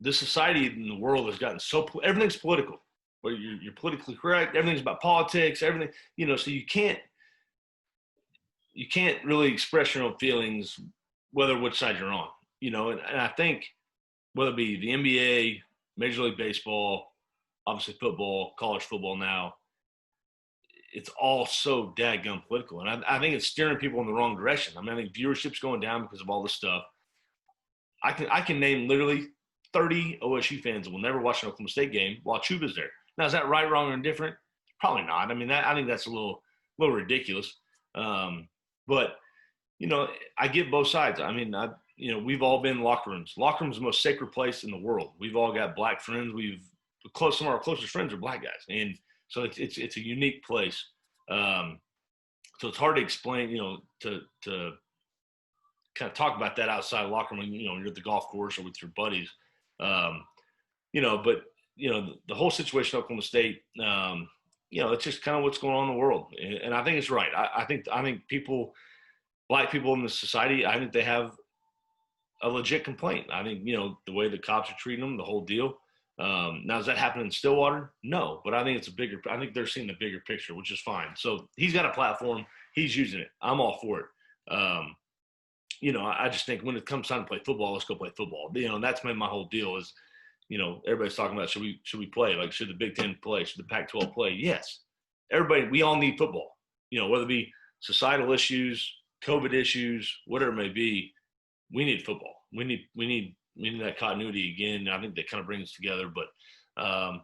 C: the society in the world has gotten everything's political. Where you're politically correct. Everything's about politics, everything, so you can't really express your own feelings, whether which side you're on, and I think whether it be the NBA, Major League Baseball, obviously football, college football now, it's all so dadgum political. And I think it's steering people in the wrong direction. I mean, I think viewership's going down because of all this stuff. I can name literally 30 OSU fans that will never watch an Oklahoma State game while Chuba's there. Now, is that right, wrong, or indifferent? Probably not. I mean, I think that's a little ridiculous. But, I get both sides. I mean, we've all been in locker rooms. Locker room's the most sacred place in the world. We've all got black friends. Some of our closest friends are black guys. And so it's a unique place. So it's hard to explain, to kind of talk about that outside of locker room, you're at the golf course or with your buddies. But the whole situation at Oklahoma State, it's just kind of what's going on in the world. And I think it's right. I think black people in the society, I think they have a legit complaint. I think, the way the cops are treating them, the whole deal. Now, does that happen in Stillwater? No, but I think I think they're seeing the bigger picture, which is fine. So he's got a platform. He's using it. I'm all for it. I just think when it comes time to play football, let's go play football. And that's my whole deal is, everybody's talking about, should we play? Like, should the Big Ten play? Should the Pac-12 play? Yes. Everybody, we all need football, whether it be societal issues, COVID issues, whatever it may be, we need football. We need that continuity again. I think that kind of brings us together. But, I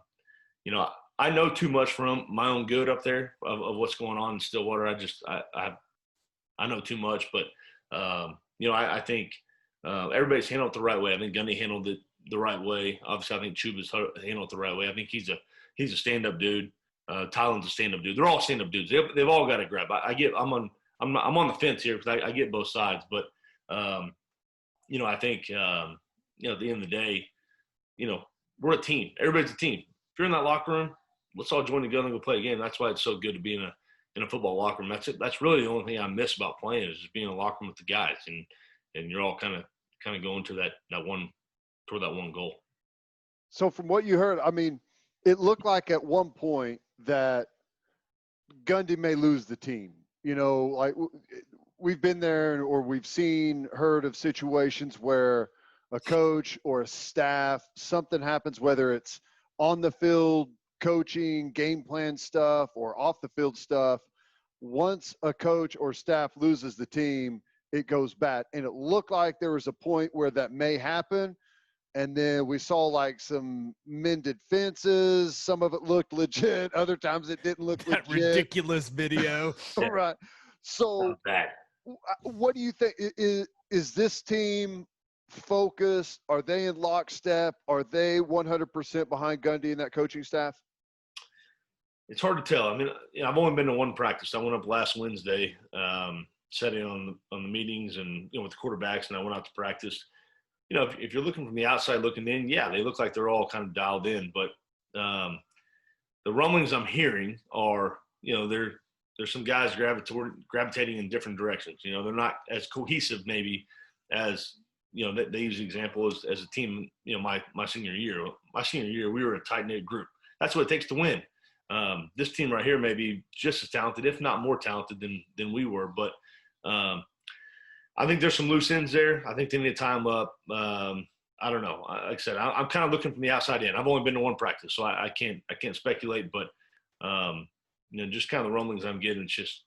C: know too much from my own good up there of what's going on in Stillwater. I know too much, but, I think everybody's handled it the right way. I think Gundy handled it the right way. Obviously, I think Chuba's handled it the right way. I think he's a stand-up dude. Tylen's a stand-up dude. They're all stand-up dudes. They've all got to grab. I'm on the fence here because I get both sides. But, I think, at the end of the day, we're a team. Everybody's a team. If you're in that locker room, let's all join together and go play a game. That's why it's so good to be in a football locker room. That's really the only thing I miss about playing is just being in a locker room with the guys, and you're all kind of going to that one goal.
B: So from what you heard, I mean, it looked like at one point that Gundy may lose the team. You know, like we've been there or we've heard of situations where a coach or a staff, something happens, whether it's on the field, coaching, game plan stuff, or off the field stuff. Once a coach or staff loses the team, it goes bad. And it looked like there was a point where that may happen. And then we saw like some mended fences. Some of it looked legit. Other times it didn't look
A: That
B: legit.
A: ridiculous video.
B: Right. So what do you think? Is this team focused? Are they in lockstep? Are they 100% behind Gundy and that coaching staff?
C: It's hard to tell. I mean, I've only been to one practice. I went up last Wednesday, sat in on the meetings and with the quarterbacks, and I went out to practice. If you're looking from the outside looking in, yeah, they look like they're all kind of dialed in. But the rumblings I'm hearing are, there's some guys gravitating in different directions. They're not as cohesive maybe as, they use the example as a team, my senior year. My senior year, we were a tight-knit group. That's what it takes to win. This team right here may be just as talented, if not more talented than we were. But I think there's some loose ends there. I think they need to tie them up. I don't know. Like I said, I'm kind of looking from the outside in. I've only been to one practice, so I can't speculate. But just kind of the rumblings I'm getting, it's just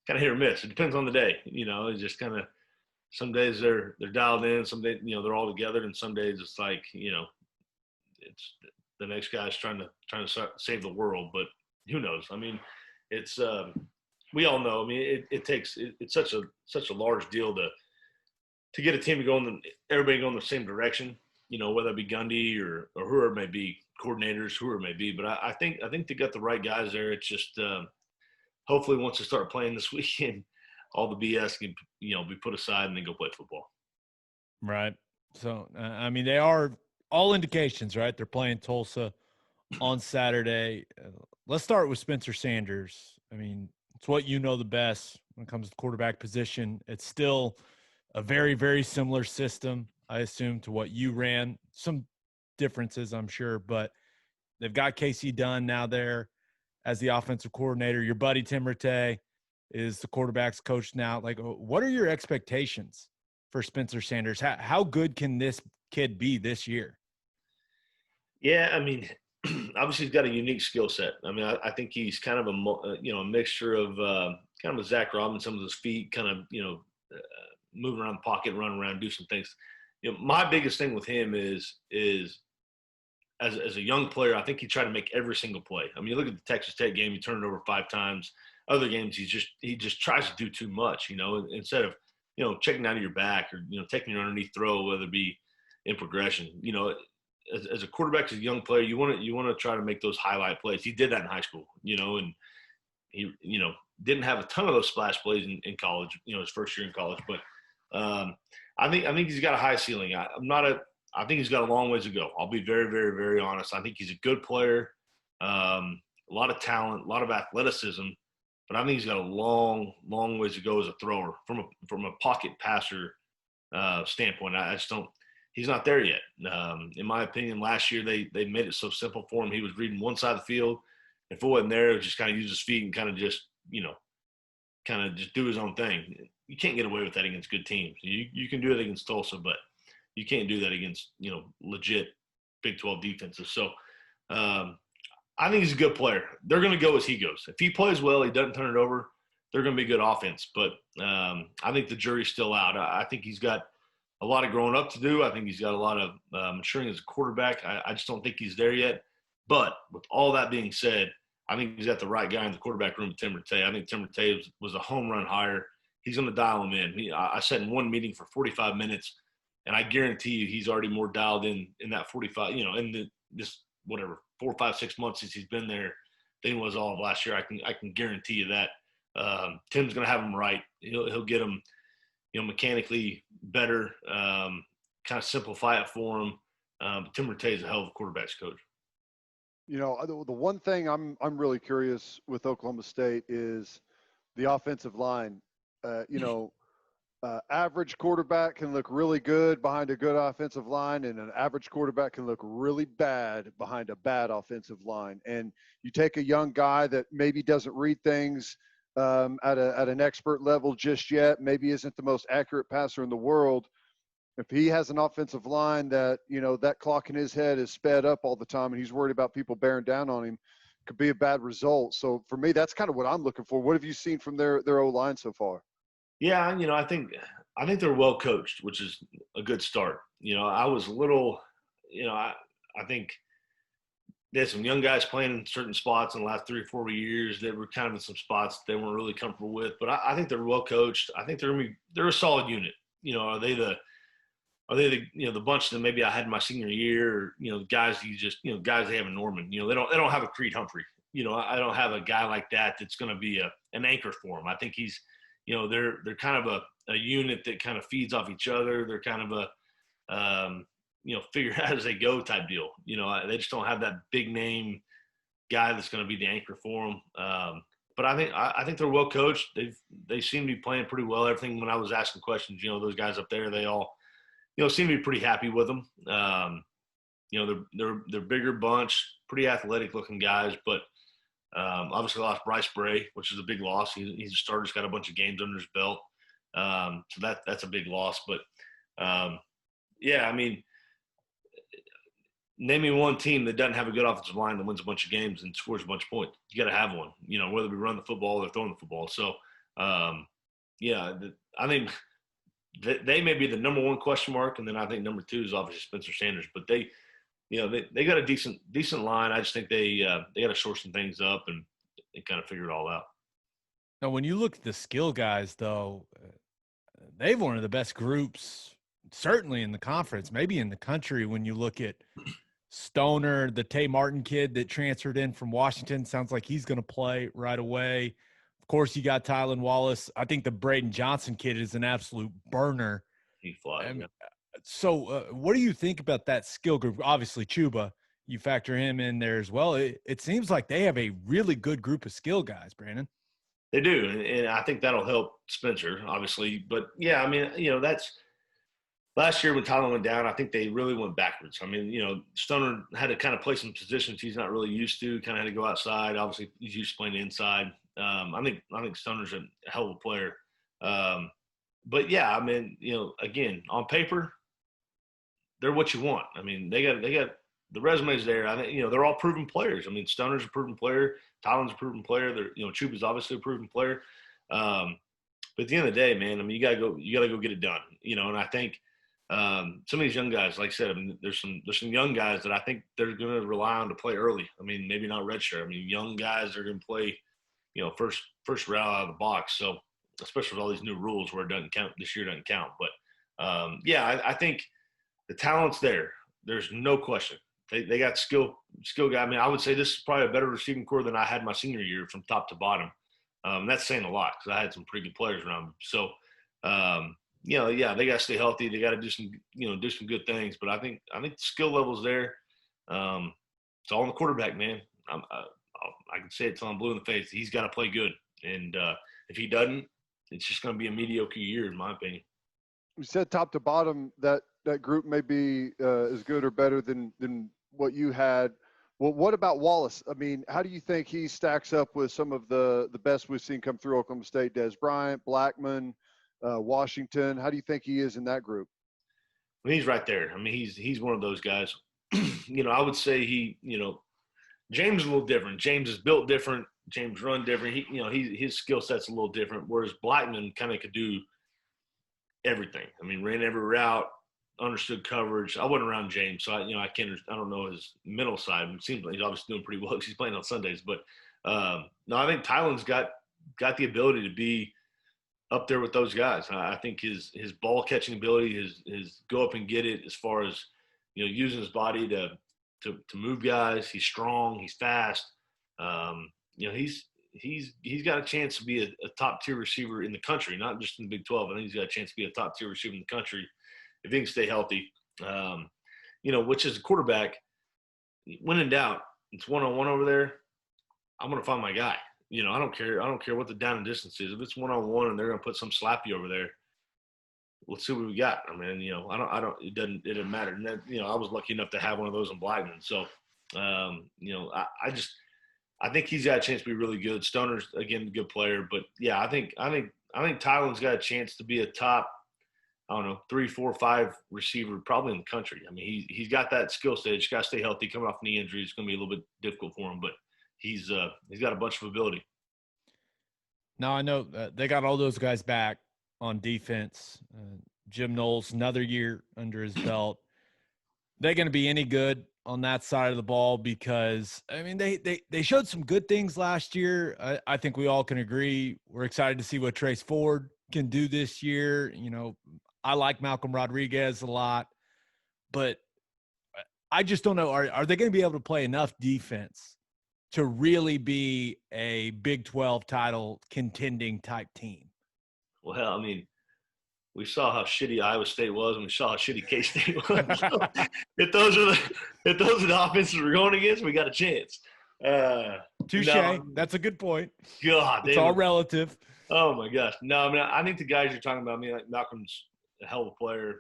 C: kind of hit or miss. It depends on the day. It's just kind of some days they're dialed in, some days they're all together, and some days it's like it's the next guy's trying to save the world. But who knows? I mean, it's we all know. I mean, it's such a large deal to get a team to go everybody go in the same direction. Whether it be Gundy or whoever it may be, coordinators, whoever it may be. But I think they got the right guys there. It's just hopefully once they start playing this weekend, all the BS can be put aside and then go play football.
A: Right. So I mean, they are all indications, right? They're playing Tulsa on Saturday. Let's start with Spencer Sanders. I mean, it's what you know the best when it comes to quarterback position. It's still a very, very similar system, I assume, to what you ran. Some differences, I'm sure, but they've got Casey Dunn now there as the offensive coordinator. Your buddy Tim Rattay is the quarterback's coach now. Like, what are your expectations for Spencer Sanders? How good can this kid be this year?
C: Yeah, I mean, obviously he's got a unique skill set. I mean, I think he's kind of a mixture of kind of a Zach Robinson with his feet, kind of moving around the pocket, run around, do some things. My biggest thing with him is as a young player, I think he tried to make every single play. I mean, you look at the Texas Tech game, he turned it over 5 times. Other games, he just tries to do too much. Instead of checking out of your back or taking your underneath throw, whether it be in progression. As a quarterback, as a young player, you want to try to make those highlight plays. He did that in high school, and he didn't have a ton of those splash plays in college. His first year in college, but I think he's got a high ceiling. I think he's got a long ways to go. I'll be very, very, very honest. I think he's a good player, a lot of talent, a lot of athleticism, but I think he's got a long, long ways to go as a thrower from a pocket passer standpoint. I just don't. He's not there yet. In my opinion, last year they made it so simple for him. He was reading one side of the field. If it wasn't there, it was just kind of use his feet and kind of just do his own thing. You can't get away with that against good teams. You can do it against Tulsa, but you can't do that against legit Big 12 defenses. So I think he's a good player. They're going to go as he goes. If he plays well, he doesn't turn it over, they're going to be good offense. But I think the jury's still out. I think he's got a lot of growing up to do. I think he's got a lot of maturing as a quarterback. I just don't think he's there yet. But with all that being said, I think he's got the right guy in the quarterback room, Tim Rattay. I think Tim Rattay was a home run hire. He's going to dial him in. I sat in one meeting for 45 minutes, and I guarantee you he's already more dialed in that 45, in this 4 or 5, 6 months since he's been there than he was all of last year. I can guarantee you that. Tim's going to have him right. He'll get him, mechanically better, kind of simplify it for him. Tim Rattay is a hell of a quarterback's coach.
B: You know, the one thing I'm really curious with Oklahoma State is the offensive line. You know, average quarterback can look really good behind a good offensive line, and an average quarterback can look really bad behind a bad offensive line. And you take a young guy that maybe doesn't read things at an expert level just yet, maybe isn't the most accurate passer in the world. If he has an offensive line that, you know, that clock in his head is sped up all the time and he's worried about people bearing down on him, could be a bad result. So for me, that's kind of what I'm looking for. What have you seen from their O-line so far?
C: Yeah, I think they're well coached, which is a good start. I was a little, I think there's some young guys playing in certain spots in the last 3 or 4 years that were kind of in some spots they weren't really comfortable with. But I think they're well coached. I think they're a solid unit. Are they the bunch that maybe I had in my senior year, or guys guys they have in Norman. They don't have a Creed Humphrey. I don't have a guy like that that's going to be an anchor for him. I think he's they're kind of a unit that kind of feeds off each other. They're kind of a figure out as they go type deal. They just don't have that big name guy that's going to be the anchor for them. But I think they're well coached. They seem to be playing pretty well. Everything when I was asking questions, those guys up there, they all seem to be pretty happy with them. They're bigger bunch, pretty athletic looking guys, but obviously lost Bryce Bray, which is a big loss. He's a starter, he's got a bunch of games under his belt. So that's a big loss. But name me one team that doesn't have a good offensive line that wins a bunch of games and scores a bunch of points. You got to have one, whether we run the football or throwing the football. So, I think they may be the number one question mark, and then I think number two is obviously Spencer Sanders. But they got a decent line. I just think they got to shore some things up and kind of figure it all out.
A: Now, when you look at the skill guys, though, they've one of the best groups, certainly in the conference, maybe in the country. When you look at Stoner, the Tay Martin kid that transferred in from Washington, sounds like he's going to play right away. Of course, you got Tylan Wallace. I think the Braden Johnson kid is an absolute burner.
C: He flies. Yeah.
A: So what do you think about that skill group? Obviously, Chuba, you factor him in there as well. It seems like they have a really good group of skill guys, Brandon.
C: They do, and I think that'll help Spencer, obviously. But, yeah, that's – last year when Tylan went down, I think they really went backwards. Stoner had to kind of play some positions he's not really used to, kind of had to go outside. Obviously, he's used to playing inside. I think Stoner's a hell of a player. But, yeah, again, on paper, they're what you want. They got the resumes there. I think, they're all proven players. Stoner's a proven player. Tylan's a proven player. Chuba's obviously a proven player. But at the end of the day, man, you gotta go get it done. And I think some of these young guys, like I said, there's some young guys that I think they're going to rely on to play early. Maybe not redshirt. young guys are going to play, first route out of the box. So especially with all these new rules where it doesn't count, this year doesn't count. But I think the talent's there. There's no question. They got skill guy. I would say this is probably a better receiving core than I had my senior year from top to bottom. That's saying a lot because I had some pretty good players around me. So, they got to stay healthy. They got to do some good things. But I think the skill level's there. It's all in the quarterback, man. I can say it till I'm blue in the face. He's got to play good. And if he doesn't, it's just going to be a mediocre year, in my opinion.
B: You said top to bottom that group may be as good or better than what you had. Well, what about Wallace? How do you think he stacks up with some of the best we've seen come through Oklahoma State? Des Bryant, Blackman, Washington. How do you think he is in that group?
C: He's right there. He's one of those guys. I would say James is a little different. James is built different. James run different. His skill set's a little different. Whereas Blackman kind of could do everything. Ran every route, understood coverage. I wasn't around James, so I don't know his mental side. It seems like he's obviously doing pretty well because he's playing on Sundays. But no, I think Tylan's got the ability to be up there with those guys. I think his ball catching ability, his go up and get it, as far as using his body to move guys. He's strong. He's fast. He's got a chance to be a top tier receiver in the country, not just in the Big 12. I think he's got a chance to be a top tier receiver in the country if he can stay healthy. Which is a quarterback. When in doubt, it's one-on-one over there, I'm going to find my guy. You know, I don't care what the down and distance is. If it's one-on-one and they're going to put some slappy over there, let's see what we got. I mean, you know, it doesn't matter. And that, you know, I was lucky enough to have one of those in Blackman. So, you know, I think he's got a chance to be really good. Stoner's, again, a good player. But, yeah, I think Tylen's got a chance to be a top, I don't know, 3, 4, 5 receiver probably in the country. I mean, he's got that skill set. He's got to stay healthy. Coming off knee injury, it's going to be a little bit difficult for him. But he's got a bunch of ability.
A: Now, I know they got all those guys back on defense. Jim Knowles, another year under his belt. They're going to be any good on that side of the ball because, I mean, they showed some good things last year. I think we all can agree. We're excited to see what Trace Ford can do this year. You know, I like Malcolm Rodriguez a lot, but I just don't know. Are they going to be able to play enough defense to really be a Big 12 title contending type team?
C: Well, I mean, we saw how shitty Iowa State was, and we saw how shitty K-State was. So if those are the offenses we're going against, we got a chance.
A: Touche.
C: No,
A: that's a good point.
C: God,
A: it's all relative.
C: Oh my gosh. No, I mean, I think the guys you're talking about, I mean, like Malcolm's a hell of a player.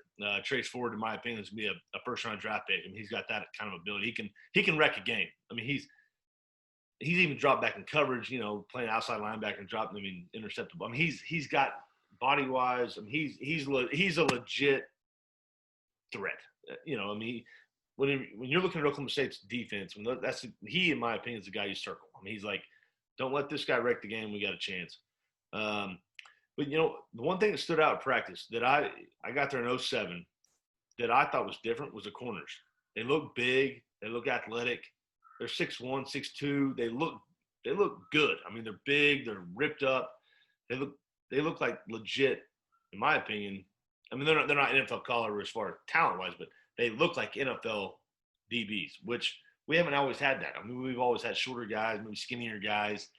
C: Trace Ford, in my opinion, is going to be a first-round draft pick. I mean, he's got that kind of ability. He can wreck a game. I mean, he's even dropped back in coverage, you know, playing outside linebacker and dropping, I mean, interceptable. I mean, he's got body-wise, I mean, he's a legit threat. You know, I mean, when you're looking at Oklahoma State's defense, he, in my opinion, is the guy you circle. I mean, he's like, don't let this guy wreck the game. We got a chance. But, you know, the one thing that stood out in practice that I got there in 2007 that I thought was different was the corners. They look big. They look athletic. They're 6'1", 6'2". They look good. I mean, they're big. They're ripped up. They look like legit, in my opinion. I mean, they're not NFL caliber as far as talent-wise, but they look like NFL DBs, which we haven't always had that. I mean, we've always had shorter guys, maybe skinnier guys,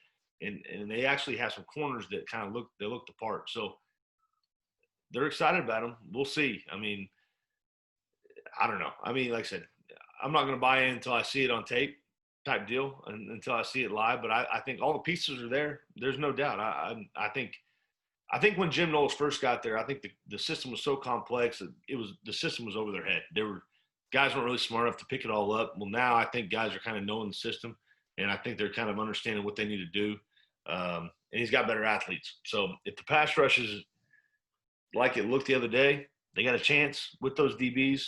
C: and they actually have some corners that kind of look the part. So they're excited about them. We'll see. I mean, I don't know. I mean, like I said, I'm not going to buy in until I see it on tape type deal and until I see it live. But I think all the pieces are there. There's no doubt. I think when Jim Knowles first got there, I think the system was so complex that the system was over their head. Guys weren't really smart enough to pick it all up. Well, now I think guys are kind of knowing the system, and I think they're kind of understanding what they need to do. And he's got better athletes. So if the pass rush is like it looked the other day, they got a chance with those DBs.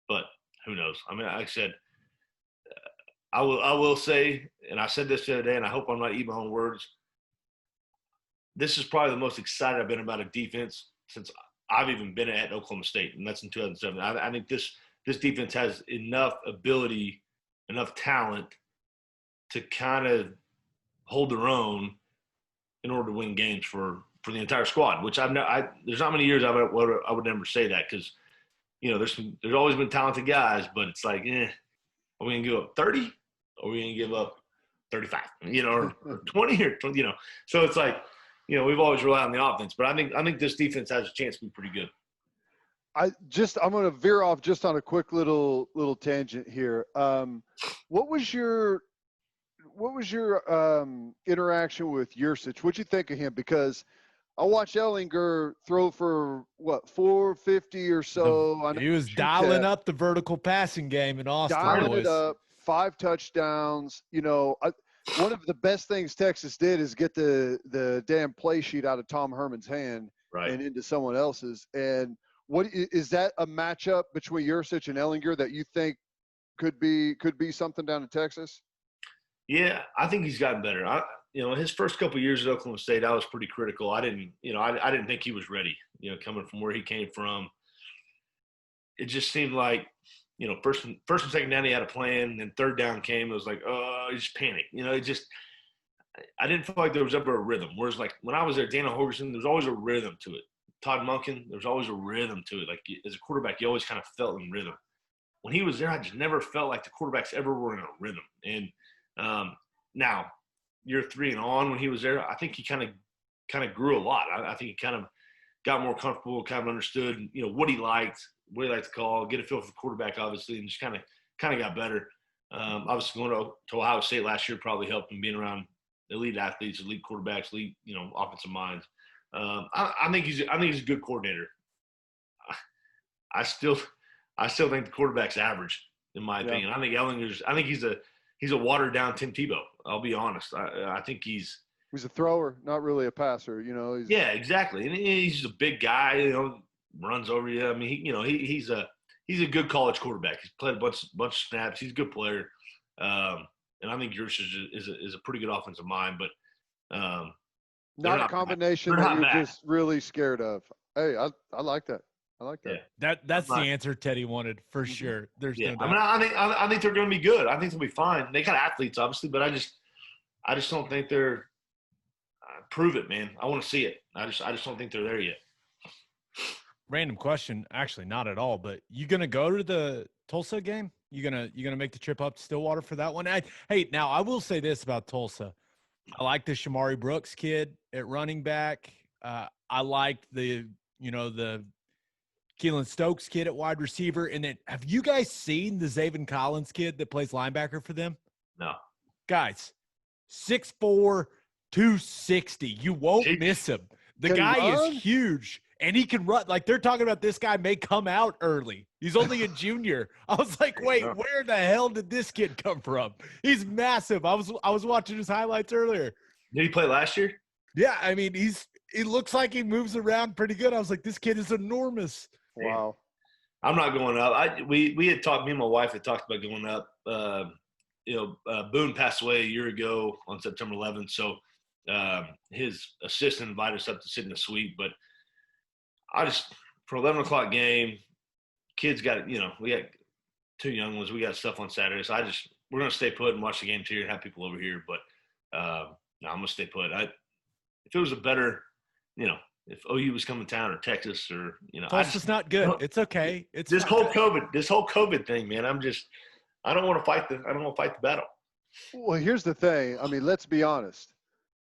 C: But who knows? I mean, like I said, I will say, and I said this the other day, and I hope I'm not eating my own words. This is probably the most excited I've been about a defense since I've even been at Oklahoma State, and that's in 2007. I think this defense has enough ability, enough talent to kind of hold their own in order to win games for the entire squad. Which there's not many years I would never say that because you know there's always been talented guys, but it's like, are we gonna give up 30? Or are we gonna give up 35? You know, or 20 or you know. So it's like, you know, we've always relied on the offense, but I think this defense has a chance to be pretty good.
B: I'm going to veer off just on a quick little tangent here. What was your interaction with Yursich? What'd you think of him? Because I watched Ellinger throw for 450 or so.
A: He was dialing up the vertical passing game in Austin.
B: Dialing it up, 5 touchdowns. You know, one of the best things Texas did is get the damn play sheet out of Tom Herman's hand and into someone else's. And what is that a matchup between Yursich and Ellinger that you think could be something down in Texas?
C: Yeah, I think he's gotten better. His first couple of years at Oklahoma State, I was pretty critical. I didn't think he was ready. You know, coming from where he came from, it just seemed like, you know, first and second down he had a plan, and third down came. It was like, he just panicked. You know, I didn't feel like there was ever a rhythm. Whereas like when I was there, Dana Holgerson, there was always a rhythm to it. Todd Monken, there was always a rhythm to it. Like as a quarterback, you always kind of felt in rhythm. When he was there, I just never felt like the quarterbacks ever were in a rhythm. And now, year 3 and on, when he was there, I think he kind of grew a lot. I think he kind of got more comfortable, kind of understood, you know, what he liked to call, get a feel for the quarterback, obviously, and just kind of got better. Obviously, going to Ohio State last year probably helped him being around elite athletes, elite quarterbacks, elite offensive minds. I think he's a good coordinator. I still think the quarterback's average, in my opinion. I think he's a watered down Tim Tebow. I'll be honest. I think he's
B: a thrower, not really a passer.
C: Yeah, exactly. And he's a big guy. Runs over you. I mean, he's a good college quarterback. He's played a bunch of snaps. He's a good player. And I think yours is a pretty good offensive mind, but
B: not a combination that you're just really scared of. Hey, I like that. I like that.
A: Yeah. That's the answer Teddy wanted for sure. There's no doubt.
C: I think they're going to be good. I think they'll be fine. They got athletes, obviously, but I just don't think they're prove it, man. I want to see it. I just don't think they're there yet.
A: Random question, actually not at all, but you gonna go to the Tulsa game? You gonna make the trip up to Stillwater for that one? Hey, now I will say this about Tulsa. I like the Shamari Brooks kid at running back. I liked the Keelan Stokes kid at wide receiver. And then have you guys seen the Zaven Collins kid that plays linebacker for them?
C: No.
A: Guys, 6'4", 260. You won't miss him. The guy is huge. And he can run. Like, they're talking about this guy may come out early. He's only a junior. I was like, wait, where the hell did this kid come from? He's massive. I was watching his highlights earlier.
C: Did he play last year?
A: Yeah, I mean, he looks like he moves around pretty good. I was like, this kid is enormous.
B: Wow.
C: I'm not going up. We had talked. Me and my wife had talked about going up. Boone passed away a year ago on September 11th, so his assistant invited us up to sit in the suite, but for 11 o'clock game, kids got, we got two young ones. We got stuff on Saturday. So we're going to stay put and watch the game too and have people over here. But no, I'm going to stay put. If it was a better, if OU was coming to town or Texas or,
A: Tulsa's not good. It's okay. It's
C: this whole COVID thing, man. I don't want to fight the battle.
B: Well, here's the thing. I mean, let's be honest.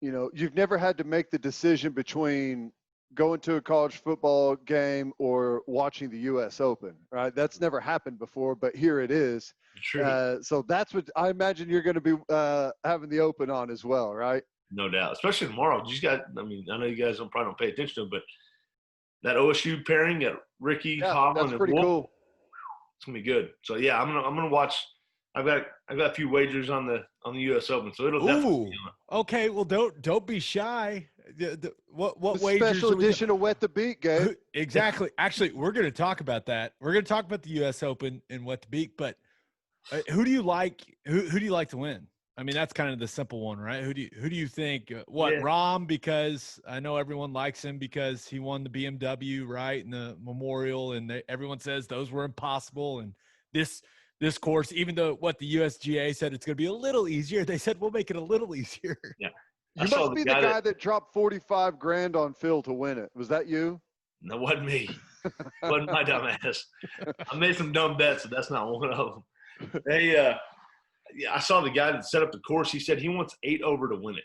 B: You've never had to make the decision between going to a college football game or watching the U.S. Open, right? That's never happened before, but here it is.
C: True.
B: So that's what I imagine you're going to be having the Open on as well, right?
C: No doubt, especially tomorrow. I know you guys probably don't pay attention to it, but that OSU pairing, got Ricky, Hovland,
B: that's pretty
C: Wolf,
B: cool.
C: It's gonna be good. So yeah, I'm gonna watch. I've got a few wagers on the U.S. Open, so it'll definitely be on.
A: Okay, well don't be shy. What
B: the
A: wagers?
B: Special edition of Wet the Beak, Gabe.
A: Exactly. Actually, we're going to talk about that. We're going to talk about the U.S. Open and Wet the Beak. But who do you like? Who do you like to win? I mean, that's kind of the simple one, right? Who do you think? Rahm? Because I know everyone likes him because he won the BMW, right, and the Memorial, and everyone says those were impossible. And this course, even though the USGA said it's going to be a little easier, they said we'll make it a little easier.
C: Yeah.
B: You must be the guy that dropped $45,000 on Phil to win it. Was that you?
C: No, it wasn't me. It wasn't my dumb ass. I made some dumb bets, but that's not one of them. I saw the guy that set up the course. He said he wants 8 over to win it.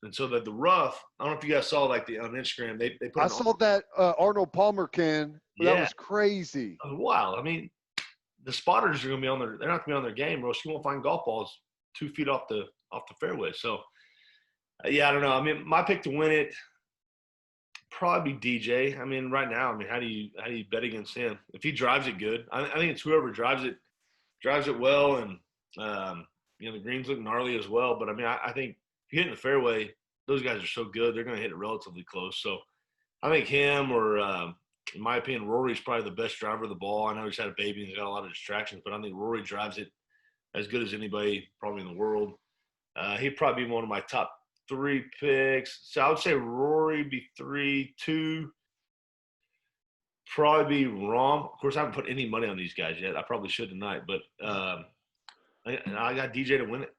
C: And so the rough, I don't know if you guys saw on Instagram, they put
B: I saw that Arnold Palmer can. Yeah. That was crazy.
C: Wow. I mean, the spotters are going to be they're not going to be on their game, or else you won't find golf balls 2 feet off the fairway. So, yeah, I don't know. I mean, my pick to win it probably be DJ. I mean, right now, how do you bet against him? If he drives it good, I think it's whoever drives it well, and the greens look gnarly as well. But I think if you hit in the fairway, those guys are so good, they're going to hit it relatively close. So I think him, or in my opinion, Rory's probably the best driver of the ball. I know he's had a baby and he's got a lot of distractions, but I think Rory drives it as good as anybody probably in the world. He'd probably be one of my top 3 picks. So I would say Rory be 3, 2. Probably be Rahm. Of course, I haven't put any money on these guys yet. I probably should tonight, but I got DJ to win it.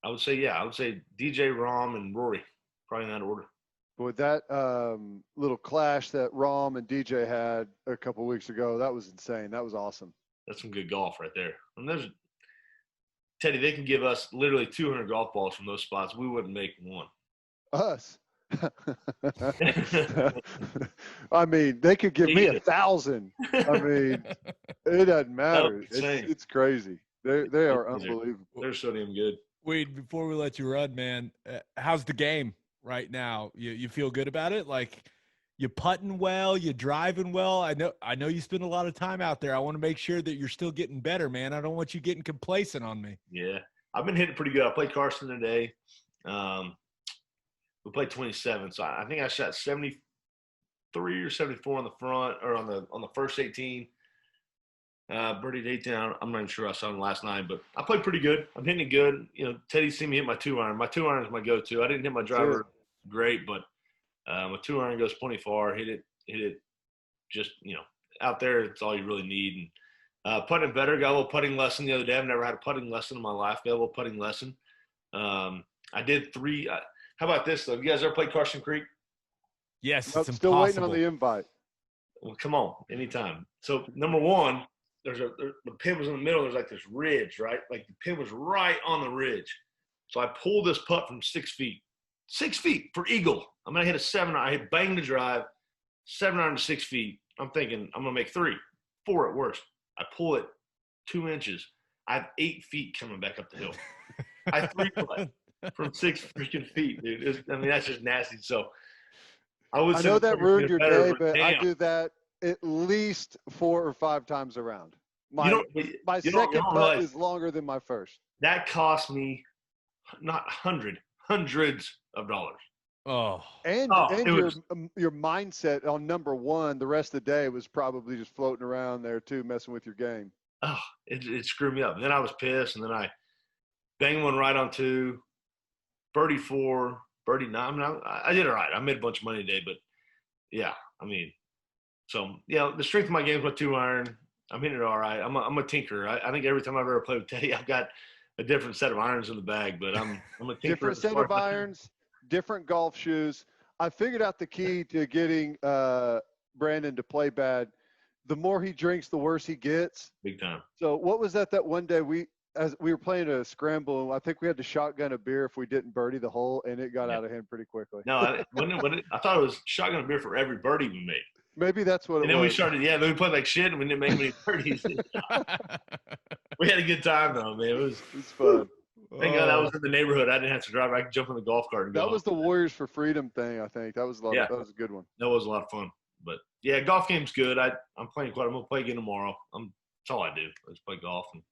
C: I would say DJ, Rahm, and Rory, probably in that order.
B: Boy, that little clash that Rahm and DJ had a couple weeks ago, that was insane. That was awesome.
C: That's some good golf right there. And Teddy, they can give us literally 200 golf balls from those spots. We wouldn't make one.
B: Us. I mean, they could give me 1,000. I mean, it doesn't matter. It's crazy. They are unbelievable.
C: They're so damn good.
A: Weed, before we let you run, man, how's the game right now? You feel good about it? Like, you putting well, you driving well. I know you spend a lot of time out there. I want to make sure that you're still getting better, man. I don't want you getting complacent on me.
C: Yeah, I've been hitting pretty good. I played Carson today. We played 27, so I think I shot 73 or 74 on the front or on the first 18. Birdied 18. I'm not even sure I saw him last night, but I played pretty good. I'm hitting it good. You know, Teddy's seen me hit my 2-iron. My 2-iron is my go-to. I didn't hit my driver great, but my 2-iron goes plenty far. Hit it just, you know, out there. It's all you really need. And putting it better. Got a little putting lesson the other day. I've never had a putting lesson in my life. Got a little putting lesson. I did 3. How about this though? You guys ever played Carson Creek?
A: Yes,
B: I'm still waiting on the invite.
C: Well, come on, anytime. So number one, the pin was in the middle. There's like this ridge, right? Like the pin was right on the ridge. So I pulled this putt from 6 feet. 6 feet for eagle. I'm gonna hit a 7. I hit bang the drive, 7-iron to 6 feet. I'm thinking I'm gonna make 3, 4 at worst. I pull it 2 inches. I have 8 feet coming back up the hill. I 3-putt from 6 freaking feet, dude. I mean, that's just nasty. So I
B: know that ruined your day, but
C: damn.
B: I do that at least 4 or 5 times around. My second putt is longer than my first.
C: That cost me not hundreds of dollars.
B: And your mindset on number 1, the rest of the day was probably just floating around there too, messing with your game.
C: Oh, it screwed me up. And then I was pissed, and then I banged one right on 2, birdie 4, birdie 9. I mean, I did all right. I made a bunch of money today, but yeah, I mean, so yeah, the strength of my game is my 2-iron. I'm hitting it all right. I'm a tinker. I think every time I've ever played with Teddy, I've got a different set of irons in the bag, but I'm a tinker.
B: Different set of irons, different golf shoes. I figured out the key to getting Brandon to play bad. The more he drinks, the worse he gets.
C: Big time. So
B: what was that one day as we were playing a scramble, I think we had to shotgun a beer if we didn't birdie the hole, and it got out of hand pretty quickly.
C: No, I thought it was shotgun a beer for every birdie we made.
B: Maybe that's what it was.
C: And then we started, then we played like shit, and we didn't make many birdies. We had a good time, though, man. It was
B: fun.
C: Thank God I was in the neighborhood. I didn't have to drive. I could jump in the golf cart and go.
B: That was the Warriors for Freedom thing, I think. That was a good one.
C: That was a lot of fun. But, yeah, golf game's good. I'm playing quite. I'm going to play again tomorrow. That's all I do. I just play golf and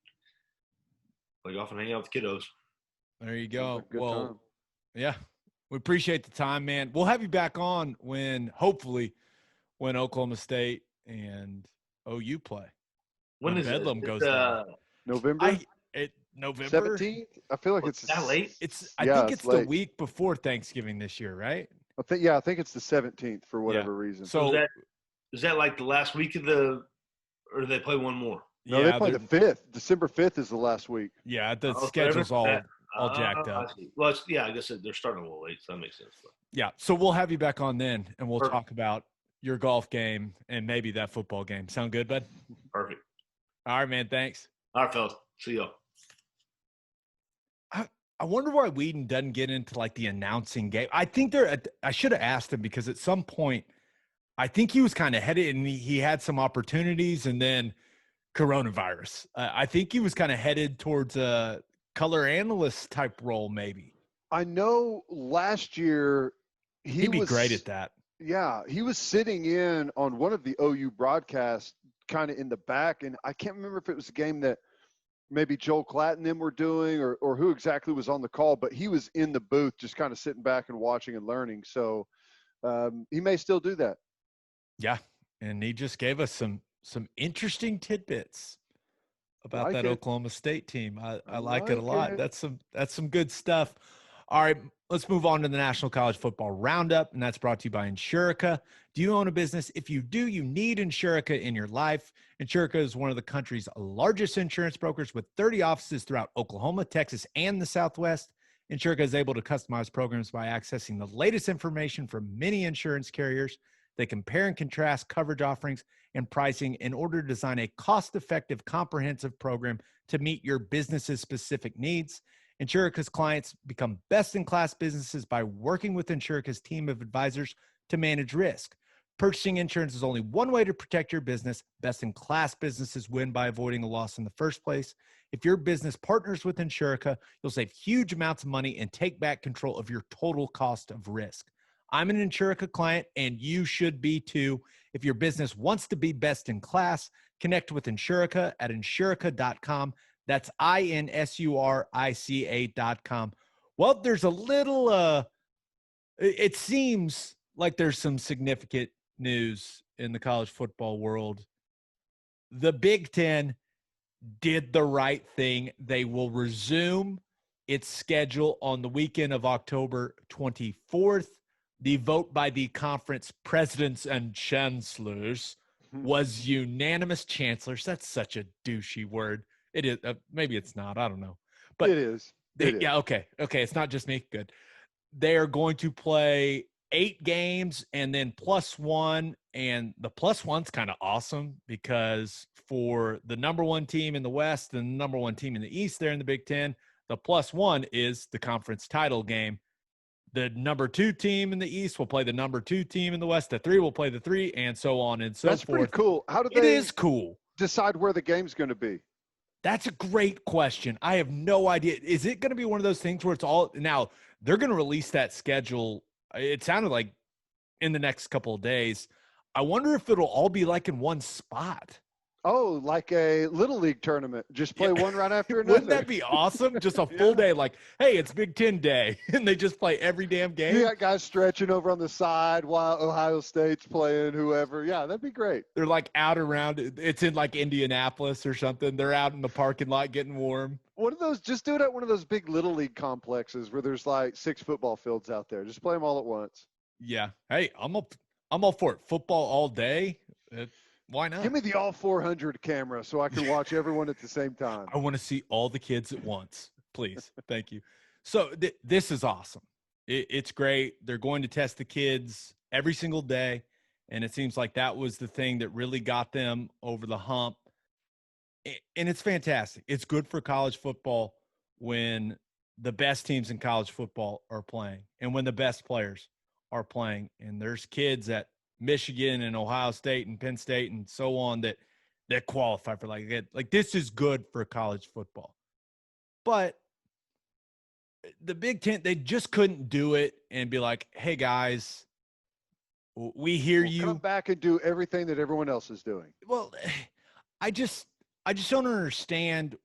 C: hang out with the kiddos.
A: There you go.
B: Well, time.
A: Yeah, we appreciate the time, man. We'll have you back on hopefully when Oklahoma State and OU play.
C: When is
A: Bedlam
C: it?
A: goes down.
B: November? November 17th? I feel like it's
C: that late.
A: I think it's the week before Thanksgiving this year, right?
B: I think it's the 17th for whatever reason.
C: So is that like the last week of or do they play one more?
B: No, they play the 5th. December 5th is the last week.
A: Yeah, the schedule's all jacked up.
C: Well, I guess they're starting a little late, so that makes sense. But.
A: Yeah, so we'll have you back on then, and we'll talk about your golf game and maybe that football game. Sound good, bud?
C: Perfect.
A: All right, man. Thanks.
C: All right, fellas. See y'all.
A: I wonder why Weeden doesn't get into like the announcing game. I think I should have asked him because at some point, I think he was kind of headed and he had some opportunities and then coronavirus. I think he was kind of headed towards a color analyst type role, maybe.
B: I know last year
A: he'd be great at that.
B: Yeah, he was sitting in on one of the OU broadcasts kind of in the back, and I can't remember if it was a game that maybe Joel Klatt and them were doing or who exactly was on the call, but he was in the booth just kind of sitting back and watching and learning. So he may still do that.
A: Yeah, and he just gave us some interesting tidbits about that Oklahoma State team. I like it a lot. That's some good stuff. All right, let's move on to the National College Football Roundup, and that's brought to you by Insurica. Do you own a business? If you do, you need Insurica in your life. Insurica is one of the country's largest insurance brokers with 30 offices throughout Oklahoma, Texas, and the Southwest. Insurica is able to customize programs by accessing the latest information from many insurance carriers. They compare and contrast coverage offerings and pricing in order to design a cost-effective, comprehensive program to meet your business's specific needs. Insurica's clients become best-in-class businesses by working with Insurica's team of advisors to manage risk. Purchasing insurance is only one way to protect your business. Best-in-class businesses win by avoiding a loss in the first place. If your business partners with Insurica, you'll save huge amounts of money and take back control of your total cost of risk. I'm an Insurica client, and you should be too. If your business wants to be best in class, connect with Insurica at insurica.com. That's INSURICA.com. Well, there's a little, it seems like there's some significant news in the college football world. The Big Ten did the right thing. They will resume its schedule on the weekend of October 24th. The vote by the conference presidents and chancellors was unanimous. Chancellors, that's such a douchey word. It is. Maybe it's not. I don't know. But
B: it is.
A: Yeah, okay. Okay, it's not just me. Good. They are going to play 8 games and then +1. And the +1's kind of awesome because for the number 1 team in the West and the number 1 team in the East there in the Big Ten, the +1 is the conference title game. The number 2 team in the East will play the number 2 team in the West. The 3 will play the 3, and so on and so
B: That's
A: forth.
B: That's pretty cool. How do
A: It
B: they
A: is cool.
B: decide where the game's going to be?
A: That's a great question. I have no idea. Is it going to be one of those things where it's all – now, they're going to release that schedule, it sounded like, in the next couple of days. I wonder if it'll all be like in one spot.
B: Oh, like a Little League tournament. Just play one right after another.
A: Wouldn't that be awesome? Just a full day like, hey, it's Big Ten Day, and they just play every damn game.
B: You got guys stretching over on the side while Ohio State's playing whoever. Yeah, that'd be great.
A: They're like out around. It's in like Indianapolis or something. They're out in the parking lot getting warm.
B: One of those, just do it at one of those big Little League complexes where there's like 6 football fields out there. Just play them all at once.
A: Yeah. Hey, I'm all for it. Football all day. Why not?
B: Give me the all 400 camera so I can watch everyone at the same time.
A: I want to see all the kids at once. Please. Thank you. So this is awesome. It's great. They're going to test the kids every single day, and it seems like that was the thing that really got them over the hump. And it's fantastic. It's good for college football when the best teams in college football are playing and when the best players are playing. And there's kids at Michigan and Ohio State and Penn State and so on that qualify for like this is good for college football. But the Big Ten, they just couldn't do it and be like, hey guys, we hear you.
B: Come back and do everything that everyone else is doing.
A: Well, I just don't understand.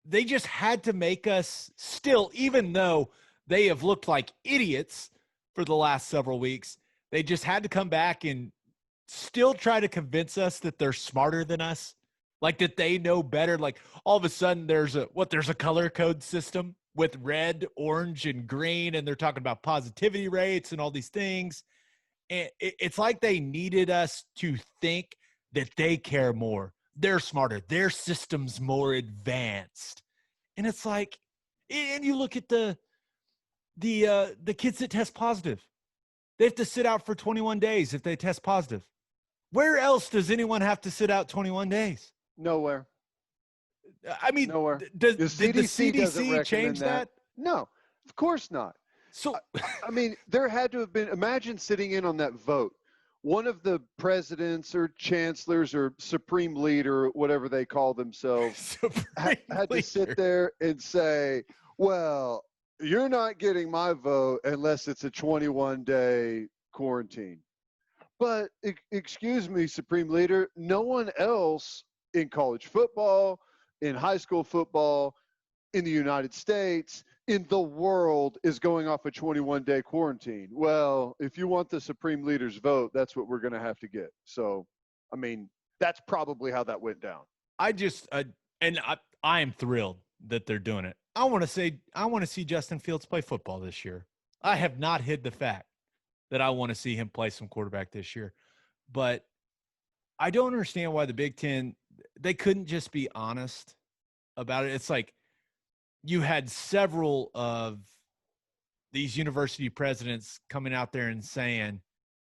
A: They just had to make us still, even though they have looked like idiots for the last several weeks, they just had to come back and still try to convince us that they're smarter than us, like that they know better. Like all of a sudden there's a color code system with red, orange, and green, and they're talking about positivity rates and all these things. And it's like they needed us to think that they care more. They're smarter. Their system's more advanced. And it's like, and you look at the kids that test positive. They have to sit out for 21 days if they test positive. Where else does anyone have to sit out 21 days?
B: Nowhere.
A: I mean,
B: nowhere.
A: Did the CDC change that?
B: No, of course not.
A: So,
B: I mean, there had to have been, imagine sitting in on that vote. One of the presidents or chancellors or supreme leader, whatever they call themselves, had to sit there and say, well, you're not getting my vote unless it's a 21-day quarantine. But excuse me, Supreme Leader, no one else in college football, in high school football, in the United States, in the world is going off a 21-day quarantine. Well, if you want the Supreme Leader's vote, that's what we're going to have to get. So, I mean, that's probably how that went down.
A: I am thrilled that they're doing it. I want to see Justin Fields play football this year. I have not hid the fact that I want to see him play some quarterback this year. But I don't understand why the Big Ten, they couldn't just be honest about it. It's like you had several of these university presidents coming out there and saying,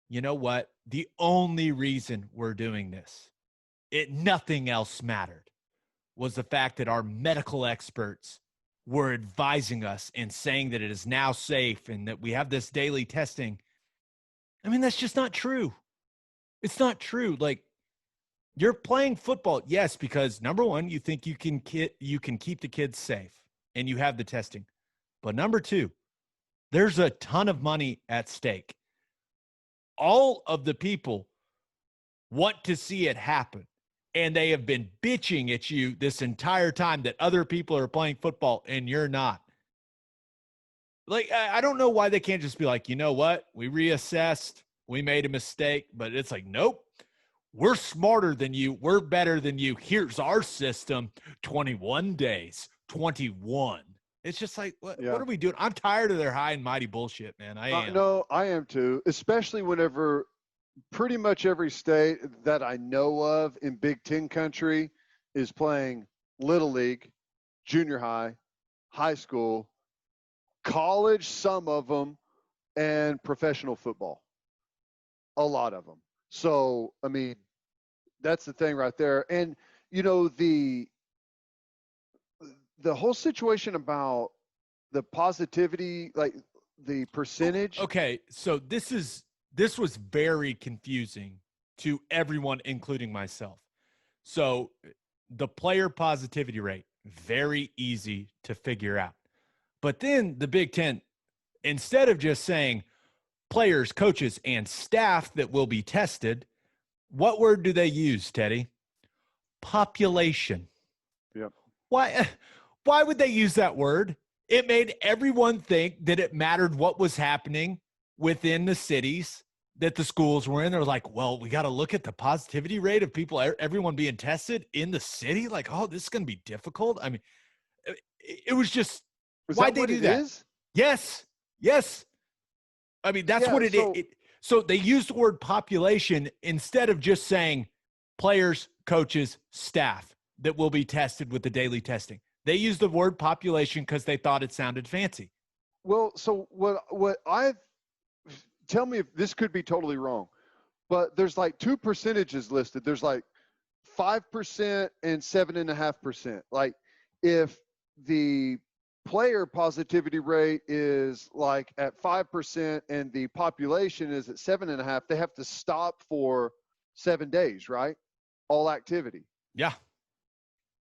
A: you know what? The only reason we're doing this, nothing else mattered, was the fact that our medical experts were advising us and saying that it is now safe and that we have this daily testing. I mean, that's just not true. It's not true. Like, you're playing football, yes, because number one, you think you can keep the kids safe and you have the testing. But number two, there's a ton of money at stake. All of the people want to see it happen. And they have been bitching at you this entire time that other people are playing football and you're not. Like, I don't know why they can't just be like, you know what? We reassessed. We made a mistake. But it's like, nope. We're smarter than you. We're better than you. Here's our system. 21 days. 21. It's just like, what are we doing? I'm tired of their high and mighty bullshit, man. I am.
B: No, I am too, especially whenever pretty much every state that I know of in Big Ten country is playing Little League, junior high, high school, college, some of them, and professional football. A lot of them. So, I mean, that's the thing right there. And, you know, the whole situation about the positivity, like the percentage.
A: Okay, so this was very confusing to everyone, including myself. So the player positivity rate, very easy to figure out. But then the Big Ten, instead of just saying players, coaches, and staff that will be tested, what word do they use, Teddy? Population.
B: Yep.
A: Why would they use that word? It made everyone think that it mattered what was happening within the cities that the schools were in. They're like, well, we got to look at the positivity rate of people, everyone being tested in the city. Like, oh, this is going to be difficult. I mean, it was just, why'd they do that? Yes. I mean, that's what it is. So they used the word population instead of just saying players, coaches, staff that will be tested with the daily testing. They used the word population because they thought it sounded fancy.
B: Well, so tell me if this could be totally wrong, but there's like two percentages listed. There's like 5% and 7.5%. Like if the player positivity rate is like at 5% and the population is at 7.5%, they have to stop for 7 days, right? All activity.
A: Yeah.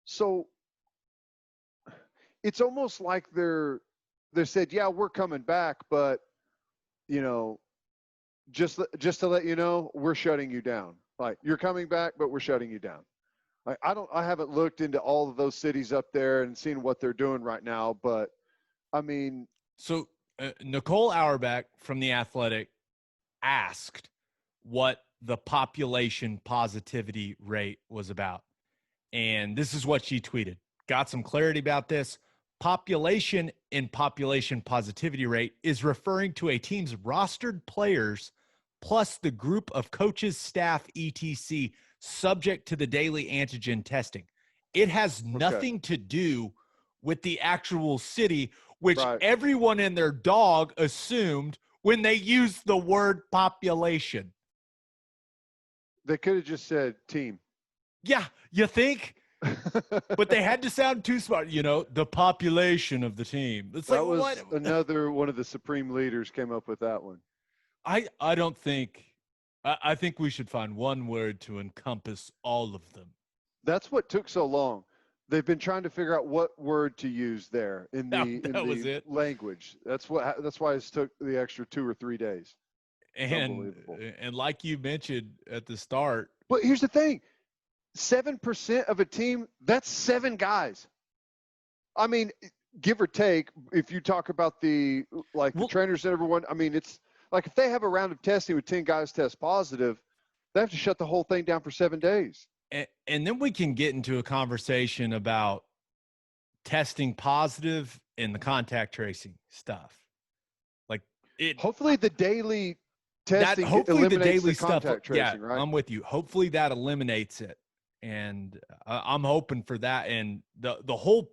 B: So it's almost like they said, yeah, we're coming back, but you know, just to let you know, we're shutting you down. Like, you're coming back, but we're shutting you down. Like, I haven't looked into all of those cities up there and seen what they're doing right now, but I mean.
A: So Nicole Auerbach from The Athletic asked what the population positivity rate was about. And this is what she tweeted. Got some clarity about this. Population and population positivity rate is referring to a team's rostered players plus the group of coaches, staff, etc., subject to the daily antigen testing. It has nothing to do with the actual city, which everyone and their dog assumed when they used the word population.
B: They could have just said team.
A: Yeah, you think? But they had to sound too smart, you know, the population of the team. It's
B: that
A: like,
B: was
A: what?
B: Another one of the supreme leaders came up with that one.
A: I don't think – I think we should find one word to encompass all of them.
B: That's what took so long. They've been trying to figure out what word to use there in the language. That's why it took the extra 2 or 3 days.
A: And like you mentioned at the start.
B: But here's the thing. 7% of a team, that's 7 guys. I mean, give or take, if you talk about the trainers and everyone, I mean, it's like if they have a round of testing with 10 guys test positive, they have to shut the whole thing down for 7 days.
A: And then we can get into a conversation about testing positive and the contact tracing stuff. Like
B: hopefully the daily testing eliminates the contact tracing, right?
A: I'm with you. Hopefully that eliminates it. And I'm hoping for that. And the whole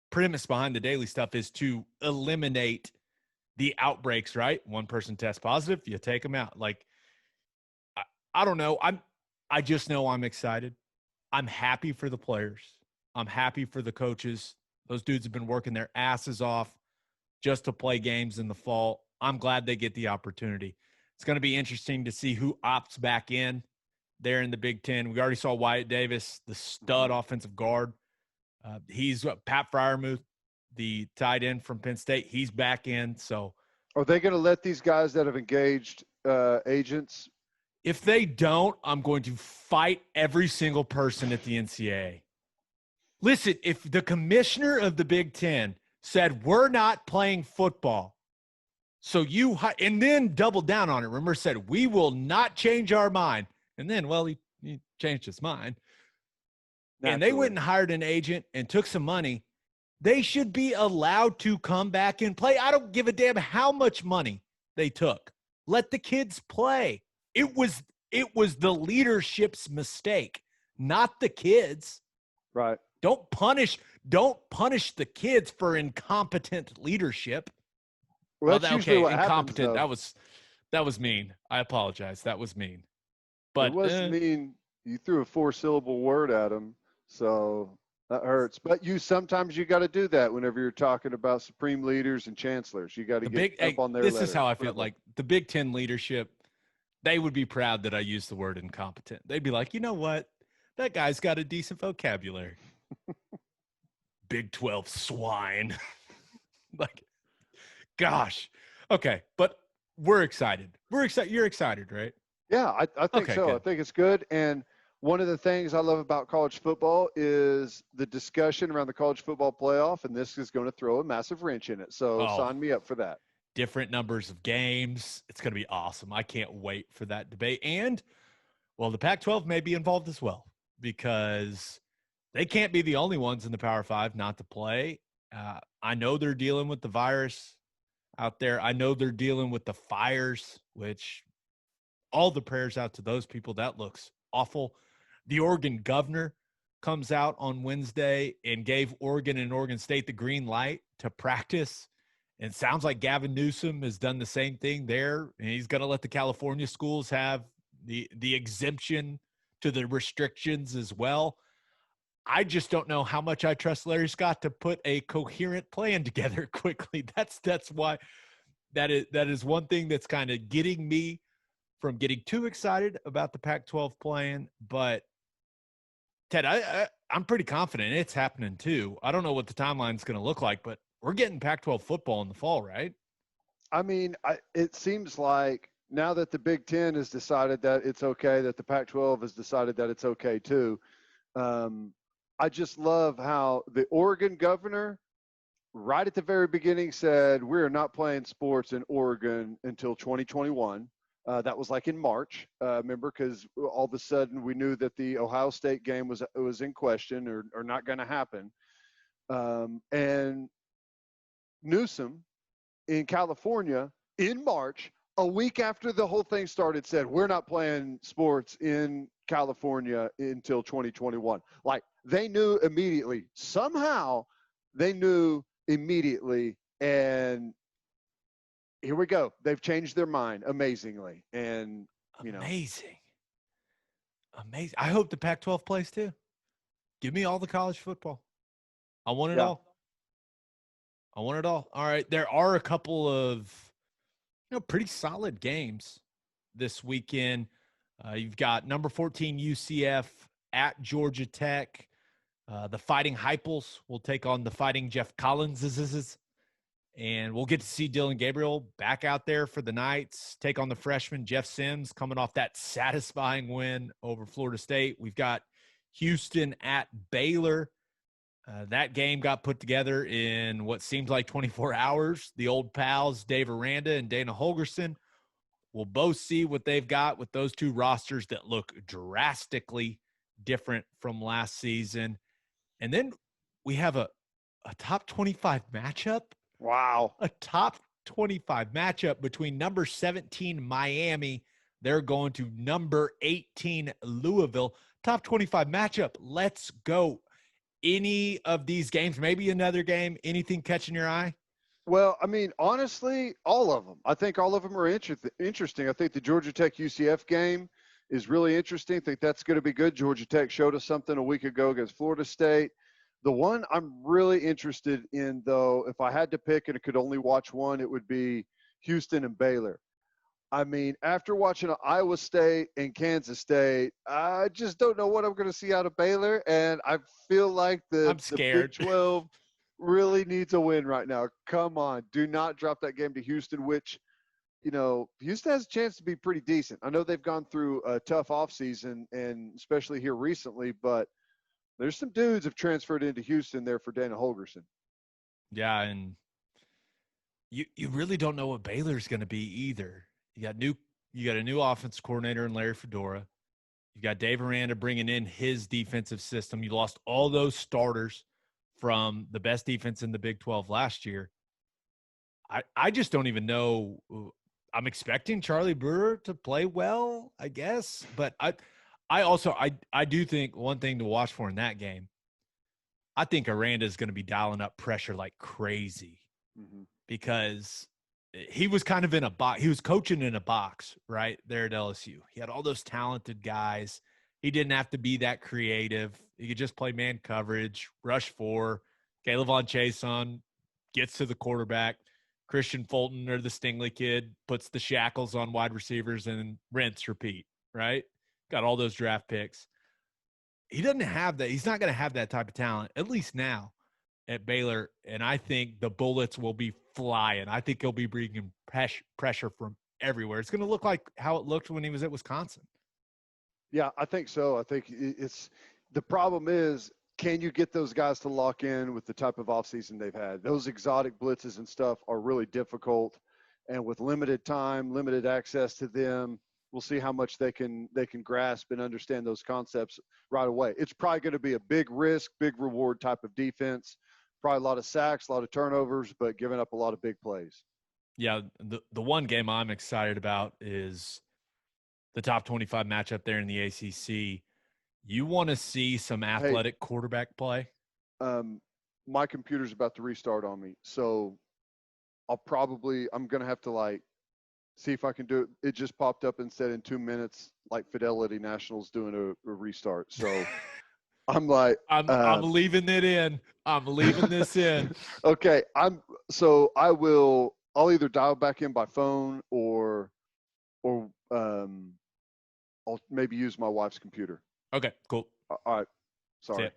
A: premise behind the daily stuff is to eliminate the outbreaks, right? One person tests positive, you take them out. Like, I don't know. I just know I'm excited. I'm happy for the players. I'm happy for the coaches. Those dudes have been working their asses off just to play games in the fall. I'm glad they get the opportunity. It's going to be interesting to see who opts back in there in the Big Ten. We already saw Wyatt Davis, the stud offensive guard. He's Pat Fryermuth, the tight end from Penn State. He's back in. So
B: are they going to let these guys that have engaged agents?
A: If they don't, I'm going to fight every single person at the NCAA. Listen, if the commissioner of the Big Ten said, we're not playing football, so and then doubled down on it, remember, said, we will not change our mind. And then, well, he changed his mind. Naturally. And they went and hired an agent and took some money. They should be allowed to come back and play. I don't give a damn how much money they took. Let the kids play. It was the leadership's mistake, not the kids.
B: Right.
A: Don't punish the kids for incompetent leadership.
B: Well, that's usually what
A: incompetent.
B: Happens,
A: that was mean. I apologize. That was mean. But
B: it was mean. You threw a 4-syllable word at them, so that hurts. But sometimes you got to do that whenever you're talking about supreme leaders and chancellors. You got to get up on their
A: This
B: letter.
A: is how I feel. Like the Big Ten leadership, they would be proud that I used the word incompetent. They'd be like, you know what? That guy's got a decent vocabulary. Big 12 swine. Like, gosh. Okay, but we're excited. We're excited. You're excited, right?
B: Yeah, I think so. Good. I think it's good. And one of the things I love about college football is the discussion around the college football playoff, and this is going to throw a massive wrench in it. So sign me up for that.
A: Different numbers of games. It's going to be awesome. I can't wait for that debate. And, well, the Pac-12 may be involved as well because they can't be the only ones in the Power Five not to play. I know they're dealing with the virus out there. I know they're dealing with the fires, which all the prayers out to those people. That looks awful. The Oregon governor comes out on Wednesday and gave Oregon and Oregon State the green light to practice. And it sounds like Gavin Newsom has done the same thing there. And he's going to let the California schools have the exemption to the restrictions as well. I just don't know how much I trust Larry Scott to put a coherent plan together quickly. That's why that is one thing that's kind of getting me from getting too excited about the Pac-12 playing. But Ted, I'm pretty confident it's happening too. I don't know what the timeline is going to look like, but we're getting Pac-12 football in the fall, right?
B: I mean, it seems like now that the Big Ten has decided that it's okay, that the Pac-12 has decided that it's okay too. I just love how the Oregon governor, right at the very beginning, said we're not playing sports in Oregon until 2021. That was like in March, remember, because all of a sudden we knew that the Ohio State game was in question or not going to happen. And Newsom in California in March, a week after the whole thing started, said we're not playing sports in California until 2021. Like, they knew immediately. Somehow they knew immediately, and here we go. They've changed their mind amazingly. And,
A: Amazing. I hope the Pac-12 plays too. Give me all the college football. I want it all. I want it all. All right. There are a couple of, pretty solid games this weekend. You've got number 14 UCF at Georgia Tech. The Fighting Heupels will take on the Fighting Jeff Collinses. And we'll get to see Dylan Gabriel back out there for the Knights, take on the freshman Jeff Sims coming off that satisfying win over Florida State. We've got Houston at Baylor. That game got put together in what seems like 24 hours. The old pals, Dave Aranda and Dana Holgerson, will both see what they've got with those two rosters that look drastically different from last season. And then we have a top 25 matchup.
B: Wow.
A: A top 25 matchup between number 17 Miami. They're going to number 18 Louisville. Top 25 matchup. Let's go. Any of these games, maybe another game, anything catching your eye?
B: Well, I mean, honestly, all of them. I think all of them are interesting. I think the Georgia Tech UCF game is really interesting. I think that's going to be good. Georgia Tech showed us something a week ago against Florida State. The one I'm really interested in, though, if I had to pick and I could only watch one, it would be Houston and Baylor. I mean, after watching Iowa State and Kansas State, I just don't know what I'm going to see out of Baylor, and I feel like
A: I'm
B: the Big
A: scared.
B: 12 really needs a win right now. Come on, do not drop that game to Houston, which, Houston has a chance to be pretty decent. I know they've gone through a tough offseason, and especially here recently, but there's some dudes have transferred into Houston there for Dana Holgerson.
A: Yeah, and you really don't know what Baylor's going to be either. You got a new offense coordinator in Larry Fedora. You got Dave Aranda bringing in his defensive system. You lost all those starters from the best defense in the Big 12 last year. I just don't even know. I'm expecting Charlie Brewer to play well, I guess, but I do think one thing to watch for in that game. I think Aranda is going to be dialing up pressure like crazy because he was kind of in a box. He was coaching in a box right there at LSU. He had all those talented guys. He didn't have to be that creative. He could just play man coverage, rush four. Caleb Von Chason gets to the quarterback. Christian Fulton or the Stingley kid puts the shackles on wide receivers and rinse, repeat, right? Got all those draft picks. He doesn't have that. He's not going to have that type of talent, at least now at Baylor. And I think the bullets will be flying. I think he'll be bringing pressure from everywhere. It's going to look like how it looked when he was at Wisconsin.
B: Yeah, I think so. I think it's the problem is, can you get those guys to lock in with the type of offseason they've had? Those exotic blitzes and stuff are really difficult. And with limited time, limited access to them, we'll see how much they can grasp and understand those concepts right away. It's probably going to be a big risk, big reward type of defense. Probably a lot of sacks, a lot of turnovers, but giving up a lot of big plays.
A: Yeah, the one game I'm excited about is the top 25 matchup there in the ACC. You want to see some athletic quarterback play?
B: My computer's about to restart on me, so I'm going to have to see if I can do it. It just popped up and said in 2 minutes, like Fidelity National's doing a restart. So I'm like,
A: I'm leaving it in. I'm leaving this in.
B: Okay. I'll either dial back in by phone or I'll maybe use my wife's computer.
A: Okay, cool.
B: All right. Sorry.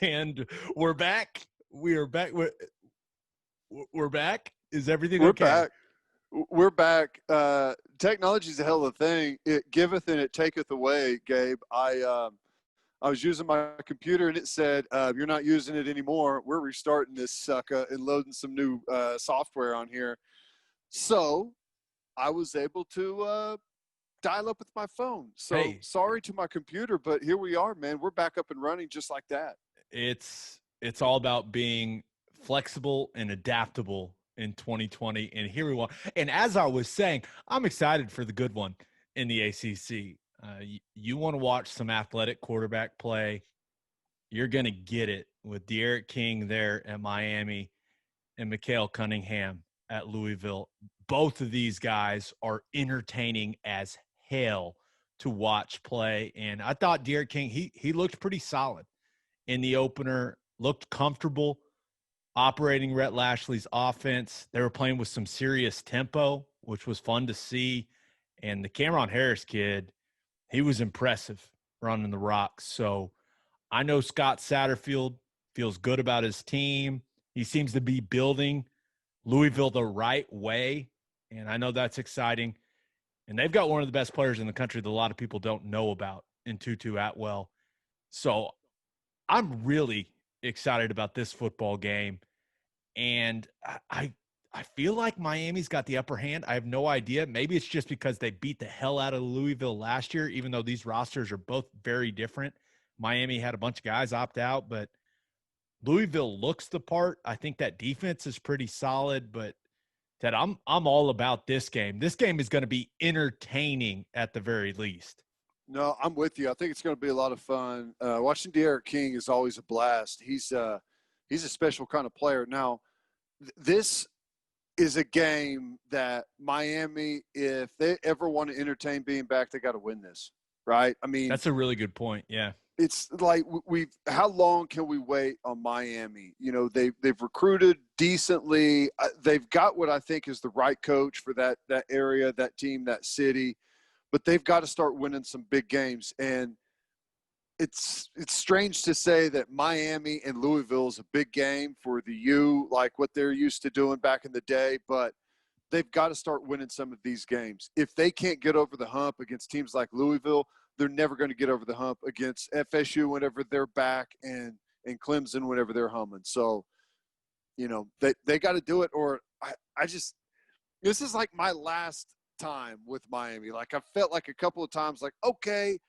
A: And we're back. We are back. We're back. Is everything
B: We're
A: okay?
B: Back. We're back. Technology's a hell of a thing. It giveth and it taketh away, Gabe. I was using my computer and it said, you're not using it anymore. We're restarting this sucker and loading some new software on here. So I was able to dial up with my phone. So sorry to my computer, but here we are, man. We're back up and running just like that.
A: It's all about being flexible and adaptable in 2020. And here we are. And as I was saying, I'm excited for the good one in the ACC. You want to watch some athletic quarterback play. You're going to get it with De'Aaron King there at Miami and Mikhail Cunningham at Louisville. Both of these guys are entertaining as hell to watch play. And I thought De'Aaron King, he looked pretty solid in the opener, looked comfortable operating Rhett Lashley's offense. They were playing with some serious tempo, which was fun to see. And the Cameron Harris kid, he was impressive running the rocks. So I know Scott Satterfield feels good about his team. He seems to be building Louisville the right way, and I know that's exciting. And they've got one of the best players in the country that a lot of people don't know about in Tutu Atwell. So I'm really excited about this football game. And I feel like Miami's got the upper hand. I have no idea. Maybe it's just because they beat the hell out of Louisville last year, even though these rosters are both very different. Miami had a bunch of guys opt out, but Louisville looks the part. I think that defense is pretty solid, but Ted, I'm all about this game. This game is going to be entertaining at the very least.
B: No, I'm with you. I think it's going to be a lot of fun. Watching De'Aaron King is always a blast. He's a special kind of player. Now, this is a game that Miami, if they ever want to entertain being back, they got to win this, right? I mean,
A: that's a really good point. Yeah.
B: it's like how long can we wait on Miami? You know, they've recruited decently. They've got what I think is the right coach for that area, that team, that city, but they've got to start winning some big games. And it's strange to say that Miami and Louisville is a big game for the U, like what they're used to doing back in the day, but they've got to start winning some of these games. If they can't get over the hump against teams like Louisville, they're never going to get over the hump against FSU whenever they're back and Clemson whenever they're humming. So, you know, they got to do it, or I just – this is like my last time with Miami. Like, I felt like a couple of times like, okay,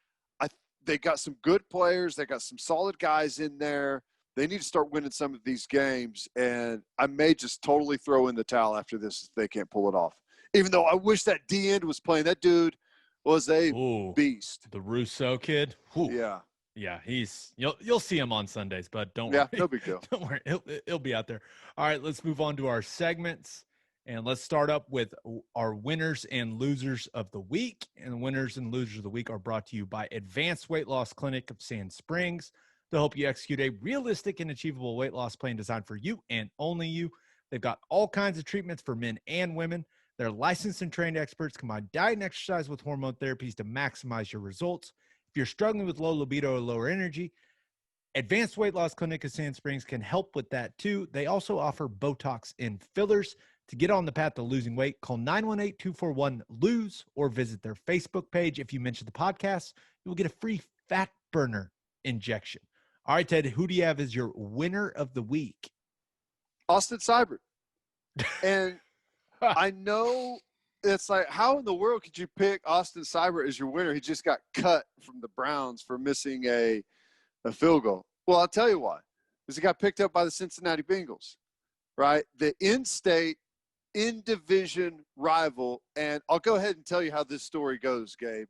B: they got some good players. They got some solid guys in there. They need to start winning some of these games, and I may just totally throw in the towel after this if they can't pull it off. Even though I wish that D end was playing. That dude was a beast.
A: The Rousseau kid. Ooh.
B: Yeah.
A: Yeah, you'll see him on Sundays, but don't worry.
B: Yeah, no big deal.
A: Don't worry. He'll be out there. All right, let's move on to our segments. And let's start up with our winners and losers of the week. And the winners and losers of the week are brought to you by Advanced Weight Loss Clinic of Sand Springs to help you execute a realistic and achievable weight loss plan designed for you and only you. They've got all kinds of treatments for men and women. They're licensed and trained experts, combine diet and exercise with hormone therapies to maximize your results. If you're struggling with low libido or lower energy, Advanced Weight Loss Clinic of Sand Springs can help with that too. They also offer Botox and fillers. To get on the path to losing weight, call 918-241-LOSE or visit their Facebook page. If you mention the podcast, you will get a free fat burner injection. All right, Ted, who do you have as your winner of the week?
B: Austin Seibert. And I know it's like, how in the world could you pick Austin Seibert as your winner? He just got cut from the Browns for missing a field goal. Well, I'll tell you why. Because he got picked up by the Cincinnati Bengals, right? The in-state, in-division rival. And I'll go ahead and tell you how this story goes, Gabe.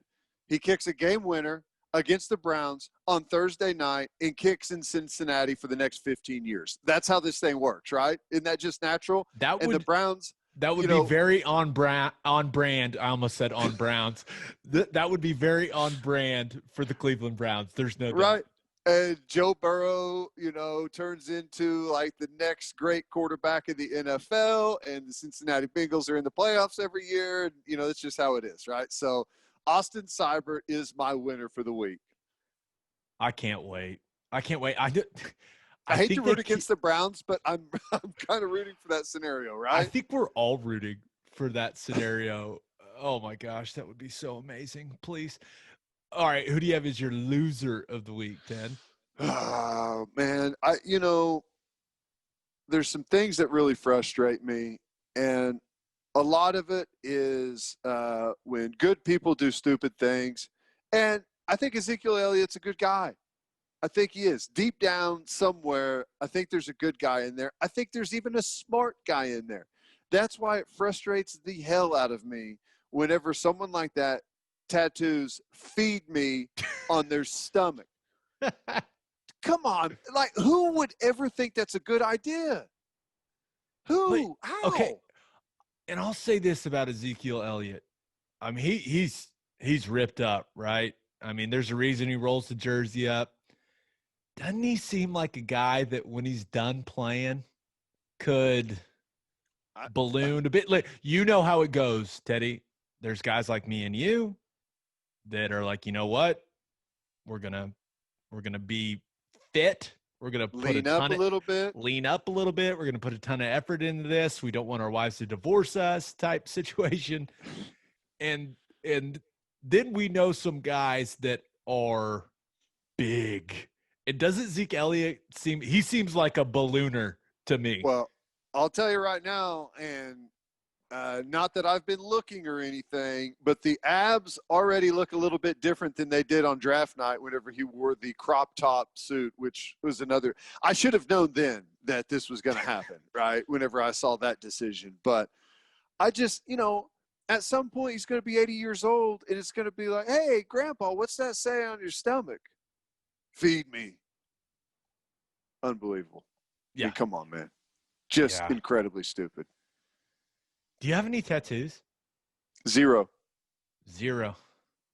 B: He kicks a game winner against the Browns on Thursday night and kicks in Cincinnati for the next 15 years. That's how this thing works, right? Isn't that just natural? The Browns –
A: that would be very on brand. I almost said on Browns. That would be very on brand for the Cleveland Browns. There's no doubt.
B: Right. And Joe Burrow, turns into like the next great quarterback in the NFL, and the Cincinnati Bengals are in the playoffs every year. And, that's just how it is, right? So Austin Seibert is my winner for the week.
A: I can't wait. I
B: hate to root against the Browns, but I'm kind of rooting for that scenario, right?
A: I think we're all rooting for that scenario. Oh my gosh, that would be so amazing. Please. All right, who do you have as your loser of the week, Ted?
B: Oh, man. There's some things that really frustrate me, and a lot of it is when good people do stupid things. And I think Ezekiel Elliott's a good guy. I think he is. Deep down somewhere, I think there's a good guy in there. I think there's even a smart guy in there. That's why it frustrates the hell out of me whenever someone like that tattoos "feed me" on their stomach. Come on. Like, who would ever think that's a good idea? Who? How?
A: Okay. And I'll say this about Ezekiel Elliott. I mean, he's ripped up, right? I mean, there's a reason he rolls the jersey up. Doesn't he seem like a guy that when he's done playing could balloon a bit? Like, you know how it goes, Teddy. There's guys like me and you that are like, you know what? We're gonna be fit. We're gonna lean up a little bit. We're gonna put a ton of effort into this. We don't want our wives to divorce us, type situation. And then we know some guys that are big. It doesn't Zeke Elliott seems like a ballooner to me.
B: Well, I'll tell you right now, and not that I've been looking or anything, but the abs already look a little bit different than they did on draft night whenever he wore the crop top suit, which was another – I should have known then that this was going to happen, right, whenever I saw that decision. But I just, at some point he's going to be 80 years old, and it's going to be like, hey, Grandpa, what's that say on your stomach? Feed me. Unbelievable.
A: Yeah.
B: I mean, come on, man. Just incredibly stupid.
A: Do you have any tattoos?
B: Zero.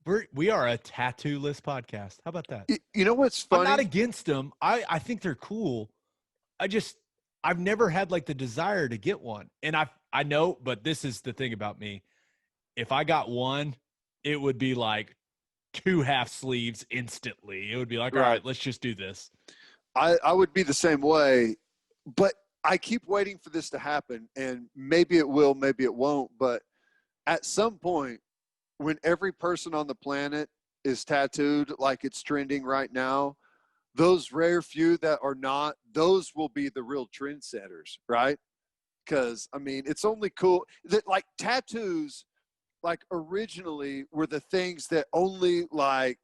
A: We are a tattoo-less podcast. How about that?
B: You know what's funny?
A: I'm not against them. I think they're cool. I've never had like the desire to get one. And I know, but this is the thing about me. If I got one, it would be like 2 half sleeves instantly. It would be like, all right, let's just do this.
B: I would be the same way, but I keep waiting for this to happen, and maybe it will, maybe it won't. But at some point, when every person on the planet is tattooed like it's trending right now, those rare few that are not, those will be the real trendsetters, right? Because, I mean, it's only cool that, like, tattoos, like, originally were the things that only, like,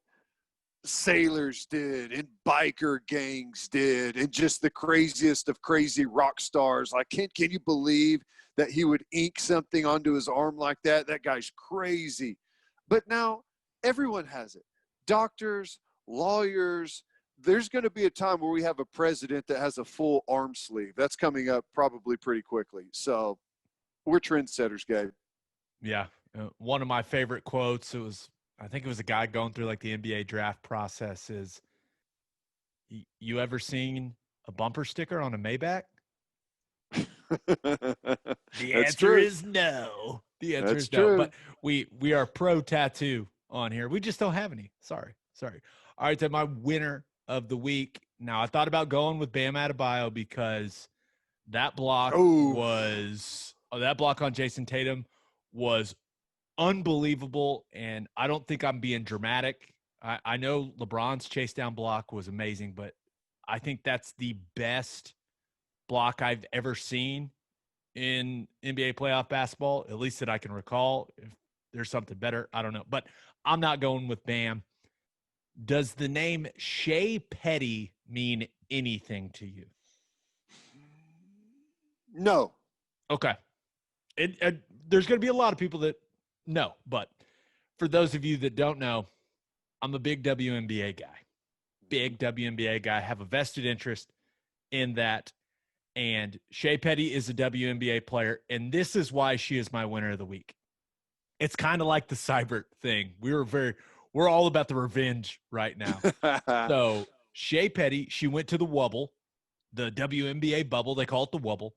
B: sailors did and biker gangs did and just the craziest of crazy rock stars. Like, can you believe that he would ink something onto his arm like that? That guy's crazy. But now everyone has it. Doctors, lawyers. There's going to be a time where we have a president that has a full arm sleeve. That's coming up probably pretty quickly. So we're trendsetters, Gabe.
A: Yeah. One of my favorite quotes, I think it was a guy going through like the NBA draft process, is, you ever seen a bumper sticker on a Maybach? The answer is no. The answer is no. But we are pro tattoo on here. We just don't have any. Sorry. All right, then my winner of the week. Now, I thought about going with Bam Adebayo because that block on Jason Tatum was unbelievable, and I don't think I'm being dramatic. I know LeBron's chase down block was amazing, but I think that's the best block I've ever seen in NBA playoff basketball, at least that I can recall. If there's something better, I don't know. But I'm not going with Bam. Does the name Shea Petty mean anything to you?
B: No.
A: Okay. There's going to be a lot of people that know, but for those of you that don't know, I'm a big WNBA guy. Have a vested interest in that. And Shea Petty is a WNBA player, and this is why she is my winner of the week. It's kind of like the Seibert thing. We're all about the revenge right now. So Shea Petty, she went to the Wubble, the WNBA bubble. They call it the Wubble.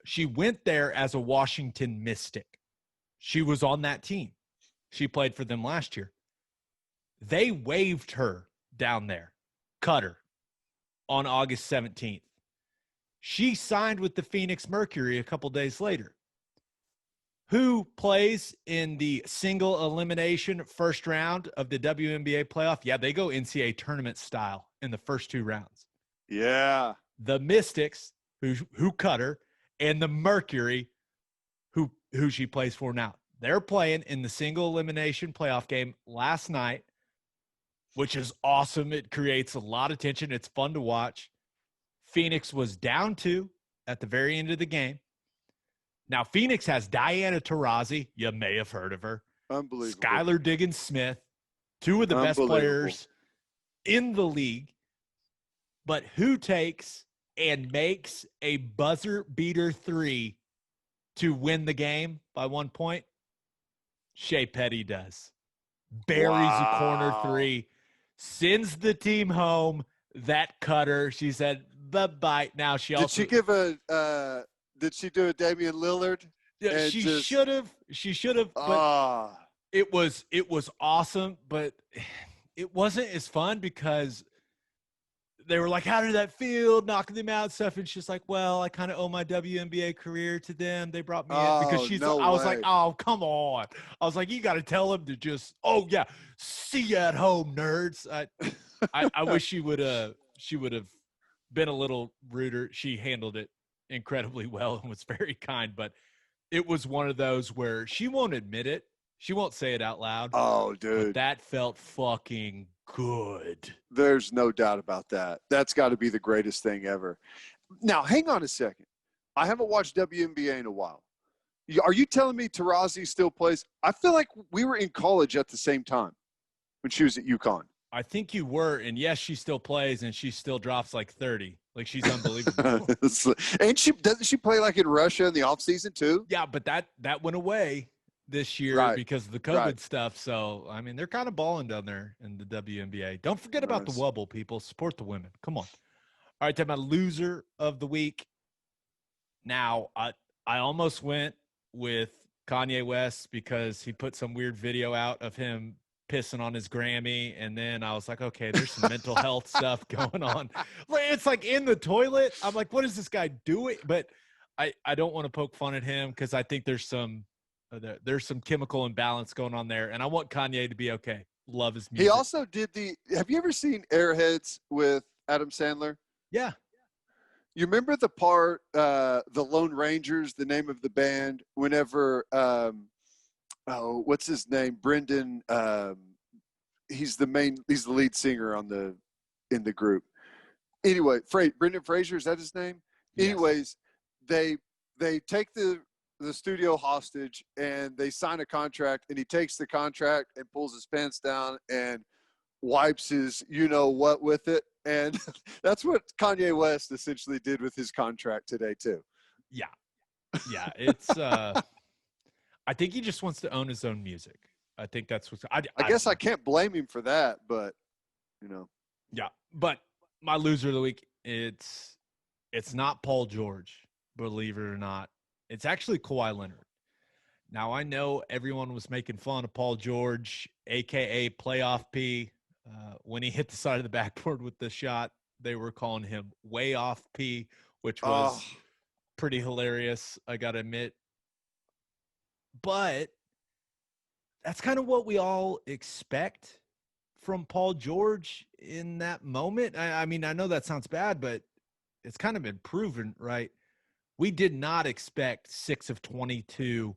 A: She went there as a Washington Mystic. She was on that team. She played for them last year. They waived her down there, cut her on August 17th. She signed with the Phoenix Mercury a couple days later. Who plays in the single elimination first round of the WNBA playoff? Yeah, they go NCAA tournament style in the first 2 rounds.
B: Yeah.
A: The Mystics, who cut her, and the Mercury, who she plays for now. They're playing in the single elimination playoff game last night, which is awesome. It creates a lot of tension. It's fun to watch. Phoenix was down 2 at the very end of the game. Now, Phoenix has Diana Taurasi. You may have heard of her.
B: Unbelievable.
A: Skylar Diggins-Smith, 2 of the best players in the league. But who takes and makes a buzzer beater 3 to win the game by 1 point? Shea Petty does. Buries a corner 3, sends the team home. That cutter. She said, bye-bye. Now she also
B: did she do a Damian Lillard?
A: Yeah, she should have. But it was awesome, but it wasn't as fun because they were like, how did that feel? Knocking them out and stuff. And she's like, well, I kind of owe my WNBA career to them. They brought me in because I was like, oh, come on. I was like, you got to tell them to just, oh yeah, see you at home, nerds. I wish she would have been a little ruder. She handled it incredibly well and was very kind, but it was one of those where she won't admit it. She won't say it out loud.
B: Oh, dude.
A: But that felt fucking good.
B: There's no doubt about that. That's got to be the greatest thing ever. Now, hang on a second. I haven't watched WNBA in a while. Are you telling me Taurasi still plays? I feel like we were in college at the same time when she was at UConn.
A: I think you were, and yes, she still plays, and she still drops like 30. Like, she's unbelievable.
B: And doesn't she play like in Russia in the off season too?
A: Yeah, but that went away. this year
B: Right.
A: because of the COVID stuff. So, I mean, they're kind of balling down there in the WNBA. Don't forget about the
B: Nice.
A: Wubble, people. Support the women. Come on. All right, talking about loser of the week. Now, I almost went with Kanye West because he put some weird video out of him pissing on his Grammy, and then I was like, okay, there's some mental health stuff going on. It's like in the toilet. I'm like, what is this guy doing? But I don't want to poke fun at him because I think there's some chemical imbalance going on there, and I want Kanye to be okay. Love his music.
B: He also did have you ever seen Airheads with Adam Sandler?
A: Yeah.
B: You remember the part, the Lone Rangers, the name of the band, whenever, what's his name? Brendan, he's the lead singer in the group. Anyway, Brendan Fraser, is that his name?
A: Yes.
B: Anyways, they take the studio hostage and they sign a contract, and he takes the contract and pulls his pants down and wipes his you-know-what with it. And that's what Kanye West essentially did with his contract today, too.
A: Yeah. Yeah. It's, I think he just wants to own his own music. I think that's what's, I
B: guess I can't blame him for that, but,
A: Yeah. But my loser of the week, it's not Paul George, believe it or not. It's actually Kawhi Leonard. Now, I know everyone was making fun of Paul George, a.k.a. Playoff P. When he hit the side of the backboard with the shot, they were calling him way off P, which was pretty hilarious, I got to admit. But that's kind of what we all expect from Paul George in that moment. I mean, I know that sounds bad, but it's kind of been proven, right? We did not expect 6 of 22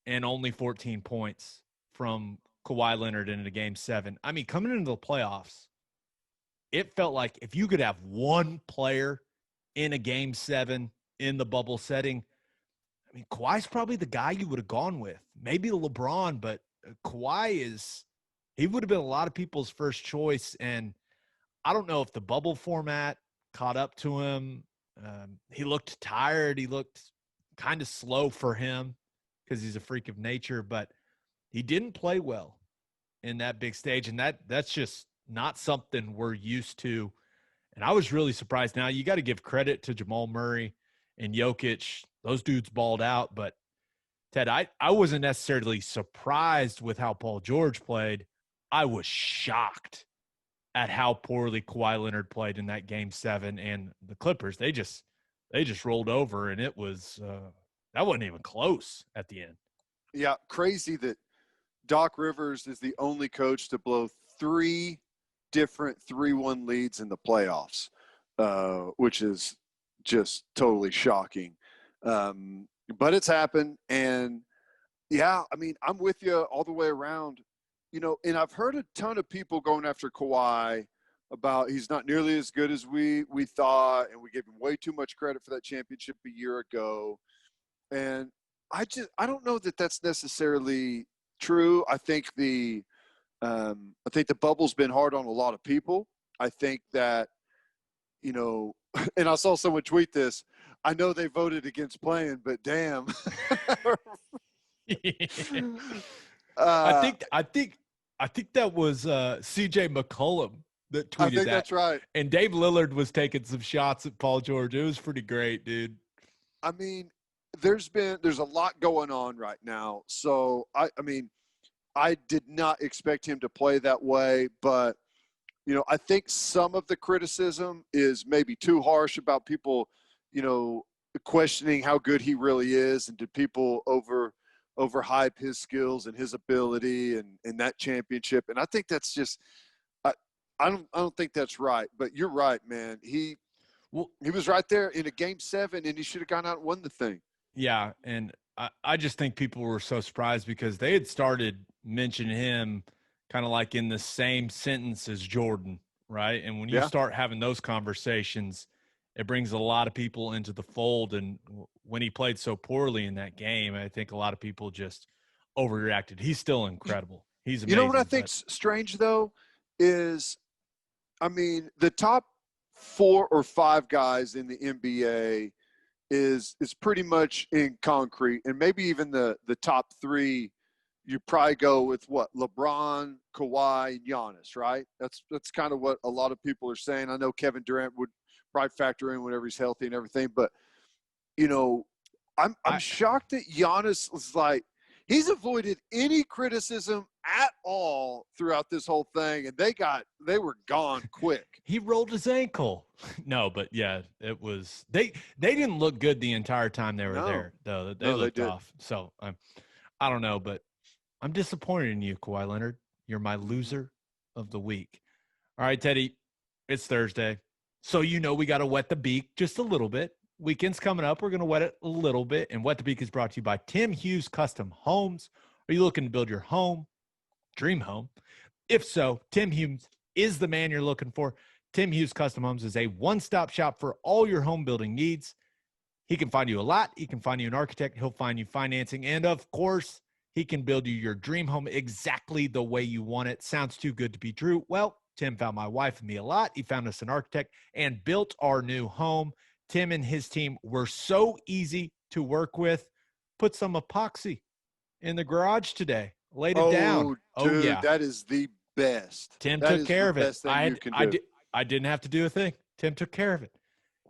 A: and only 14 points from Kawhi Leonard in a game 7. I mean, coming into the playoffs, it felt like if you could have one player in a game 7 in the bubble setting, I mean, Kawhi's probably the guy you would have gone with. Maybe LeBron, but Kawhi he would have been a lot of people's first choice. And I don't know if the bubble format caught up to him. He looked tired. He looked kind of slow for him because he's a freak of nature, but he didn't play well in that big stage. And that's just not something we're used to. And I was really surprised. Now, you got to give credit to Jamal Murray and Jokic. Those dudes balled out. But, Ted, I wasn't necessarily surprised with how Paul George played. I was shocked at how poorly Kawhi Leonard played in that game 7. And the Clippers, they just rolled over, and it was that wasn't even close at the end.
B: Yeah, crazy that Doc Rivers is the only coach to blow 3 different 3-1 leads in the playoffs, which is just totally shocking. But it's happened. And, yeah, I mean, I'm with you all the way around. And I've heard a ton of people going after Kawhi about he's not nearly as good as we thought, and we gave him way too much credit for that championship a year ago. And I don't know that that's necessarily true. I think the bubble's been hard on a lot of people. I think that, and I saw someone tweet this. I know they voted against playing, but damn.
A: I think that was CJ McCollum that tweeted that.
B: I think that's right.
A: And Dave Lillard was taking some shots at Paul George. It was pretty great, dude.
B: I mean, there's a lot going on right now. So I mean, I did not expect him to play that way, but I think some of the criticism is maybe too harsh about people, questioning how good he really is, and did people overhype his skills and his ability and that championship. And I think that's just I don't think that's right. But you're right, man. He was right there in a game 7, and he should have gone out and won the thing.
A: Yeah, and I just think people were so surprised because they had started mentioning him kind of like in the same sentence as Jordan, right? And when you start having those conversations, it brings a lot of people into the fold. And when he played so poorly in that game, I think a lot of people just overreacted. He's still incredible. He's amazing.
B: You know what I think's strange, though, is, I mean, the top 4 or 5 guys in the NBA is pretty much in concrete, and maybe even the top three. You probably go with what, LeBron, Kawhi, and Giannis, right? That's kind of what a lot of people are saying. I know Kevin Durant would probably factor in whenever he's healthy and everything, but I'm shocked that Giannis was like, he's avoided any criticism at all throughout this whole thing, and they were gone quick.
A: He rolled his ankle. No, but yeah, it was they didn't look good the entire time they were there, though. They looked off. So I don't know, but I'm disappointed in you, Kawhi Leonard. You're my loser of the week. All right, Teddy, it's Thursday. So we got to wet the beak just a little bit. Weekend's coming up. We're going to wet it a little bit. And Wet the Beak is brought to you by Tim Hughes Custom Homes. Are you looking to build your home, dream home? If so, Tim Hughes is the man you're looking for. Tim Hughes Custom Homes is a one-stop shop for all your home building needs. He can find you a lot. He can find you an architect. He'll find you financing. And, of course, he can build you your dream home exactly the way you want it. Sounds too good to be true. Well, Tim found my wife and me a lot. He found us an architect and built our new home. Tim and his team were so easy to work with. Put some epoxy in the garage today. Laid it down.
B: Dude, yeah. That is the best.
A: Tim took care of it. I didn't have to do a thing. Tim took care of it.